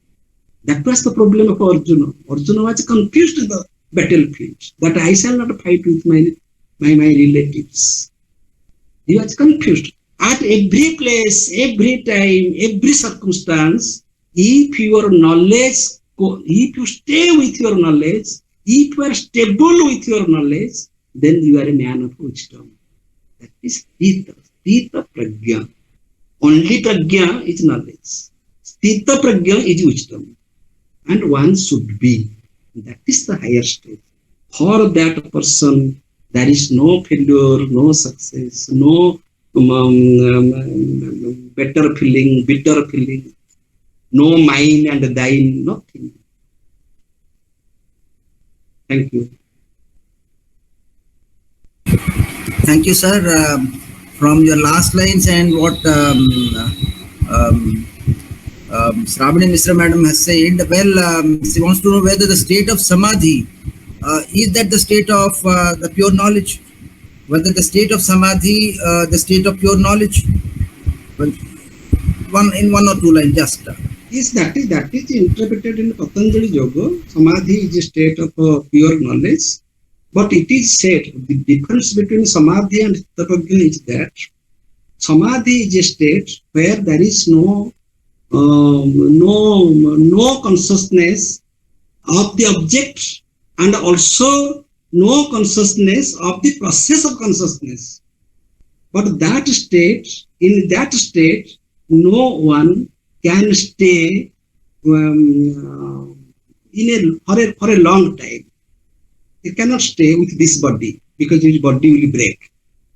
That was the problem of Arjuna. Arjuna was confused in the battlefield, that I shall not fight with my relatives. He was confused. At every place, every time, every circumstance, if your knowledge, if you stay with your knowledge, if you are stable with your knowledge, then you are a man of wisdom. That is Sthita Prajna. Only Prajna is knowledge. Sthita Prajna is wisdom. And one should be. That is the higher stage. For that person, there is no failure, no success, no bitter feeling, no mine and thine, nothing. Thank you. Thank you, sir. From your last lines and what Shravani Misra madam has said, well, she wants to know whether the state of samadhi, is that the state of the pure knowledge? Whether the state of samadhi, the state of pure knowledge? Well, one or two lines just. Yes, that is interpreted in Patanjali Yoga. Samadhi is a state of pure knowledge. But it is said the difference between Samadhi and Chittaprajna is that Samadhi is a state where there is no consciousness of the object and also no consciousness of the process of consciousness. But in that state, no one can stay for a long time. It cannot stay with this body because his body will break.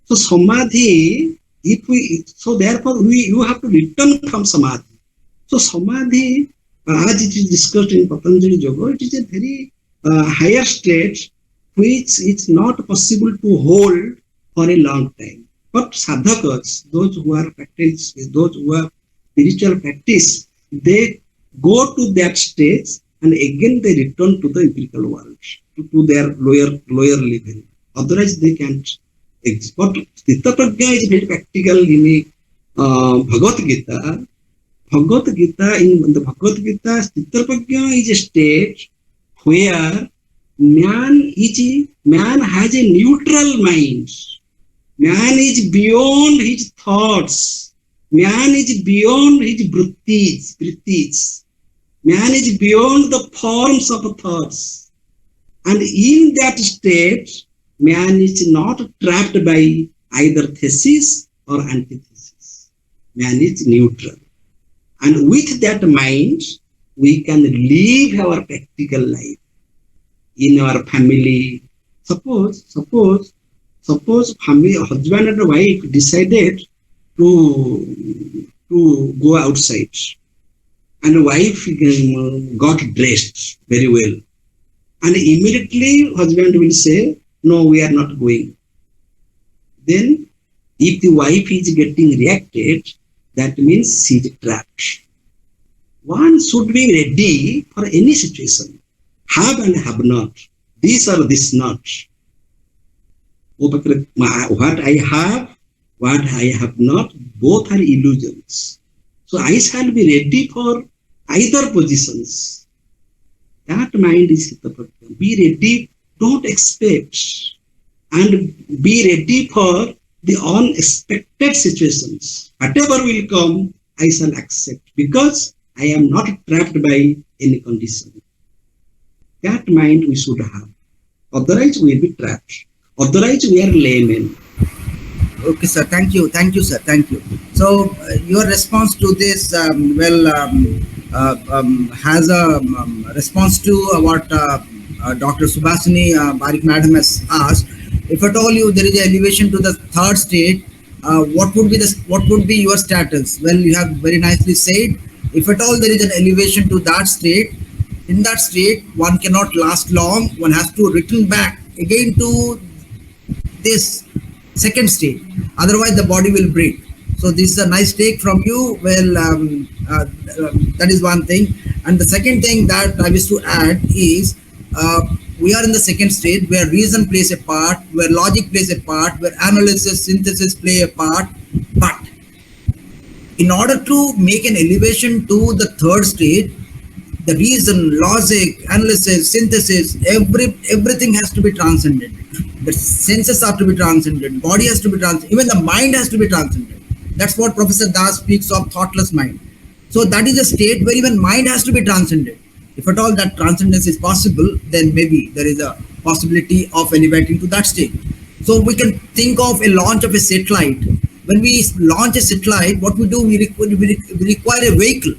So samadhi, therefore you have to return from samadhi. So samadhi, as it is discussed in Patanjali Yoga, it is a very higher state which is not possible to hold for a long time. But sadhakas, those who are practice, those who are spiritual practice, they go to that stage and again they return to the empirical world, to their lower level. Otherwise they can't exist. But Chitta Prajna is very practical in Bhagavad Gita. In the Bhagavad Gita, Chitta Prajna is a state where man has a neutral mind. Man is beyond his thoughts. Man is beyond his vrittis. Man is beyond the forms of thoughts. And in that state, man is not trapped by either thesis or antithesis. Man is neutral. And with that mind, we can live our practical life in our family. Suppose family, husband and wife decided to go outside, and wife got dressed very well, and immediately husband will say, no, we are not going. Then if the wife is getting reacted, that means she is trapped. One should be ready for any situation. Have and have not. This or this not. What I have, what I have not, both are illusions. So I shall be ready for either positions. That mind is Chitta Prajna. Be ready, don't expect, and be ready for the unexpected situations. Whatever will come, I shall accept because I am not trapped by any condition. That mind we should have. Otherwise, we will be trapped. Otherwise, we are laymen. Okay, sir. Thank you, sir. Thank you. So, your response to this, has a response to what Dr. Subhasini Barik Madam has asked. If at all there is an elevation to the third state, what would be your status? Well, you have very nicely said. If at all there is an elevation to that state, in that state one cannot last long. One has to return back again to this second state. Otherwise, the body will break. So this is a nice take from you. Well, that is one thing. And the second thing that I wish to add is we are in the second state where reason plays a part, where logic plays a part, where analysis, synthesis play a part. But in order to make an elevation to the third state, the reason, logic, analysis, synthesis, everything has to be transcended. The senses are to be transcended, body has to be transcended, even the mind has to be transcended. That's what Professor Das speaks of, thoughtless mind. So that is a state where even mind has to be transcended. If at all that transcendence is possible, then maybe there is a possibility of elevating to that state. So we can think of a launch of a satellite. When we launch a satellite, what we do, we require a vehicle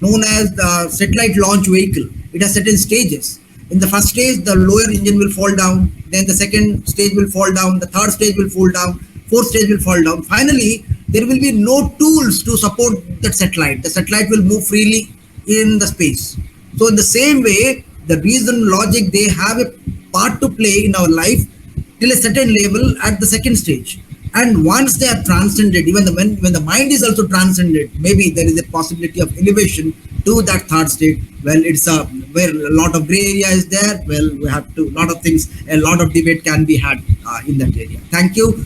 known as the satellite launch vehicle. It has certain stages. In the first stage, the lower engine will fall down. Then the second stage will fall down. The third stage will fall down. Fourth stage will fall down. Finally, there will be no tools to support that satellite. The satellite will move freely in the space. So in the same way, the reason, logic, they have a part to play in our life till a certain level at the second stage. And once they are transcended, even when the mind is also transcended, maybe there is a possibility of elevation to that third state. Well, it's where a lot of gray area is there. Well, we have to, lot of things, a lot of debate can be had in that area. Thank you,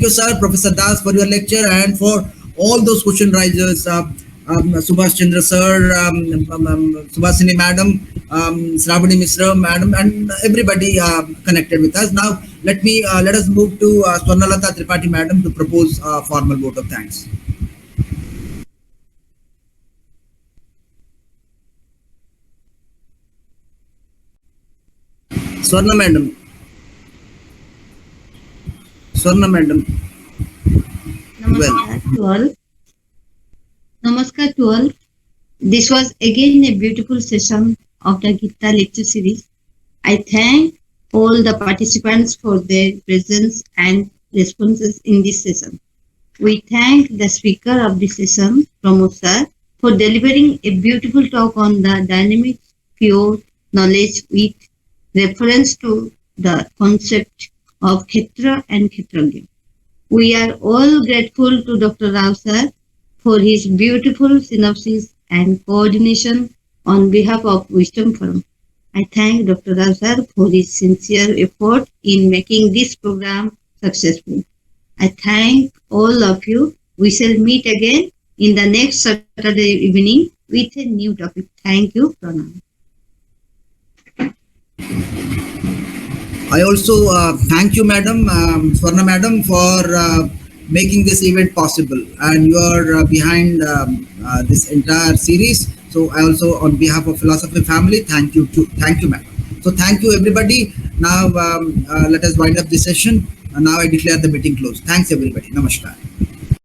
sir, Professor Das, for your lecture and for all those question raisers. Subhash Chandra sir, Subhasini madam, Shravani Misra madam, and everybody connected with us. Now let us move to Swarnalata Tripathi madam to propose a formal vote of thanks. Swarna madam. Swarna madam. Namaskar to all. Namaskar to all. This was again a beautiful session of the Gita lecture series. I thank all the participants for their presence and responses in this session. We thank the speaker of this session, Pramod sir, for delivering a beautiful talk on the dynamic, pure knowledge with reference to the concept of Kshetra and Kshetragya. We are all grateful to Dr. Rao sir for his beautiful synopsis and coordination on behalf of Wisdom Forum. I thank Dr. Rao sir for his sincere effort in making this program successful. I thank all of you. We shall meet again in the next Saturday evening with a new topic. Thank you, Pranam. I also thank you, Madam, Swarna Madam, for making this event possible. And you are behind this entire series. So I also, on behalf of Philosophy Family, thank you, Madam. So thank you, everybody. Now let us wind up this session. Now I declare the meeting closed. Thanks, everybody. Namaskar.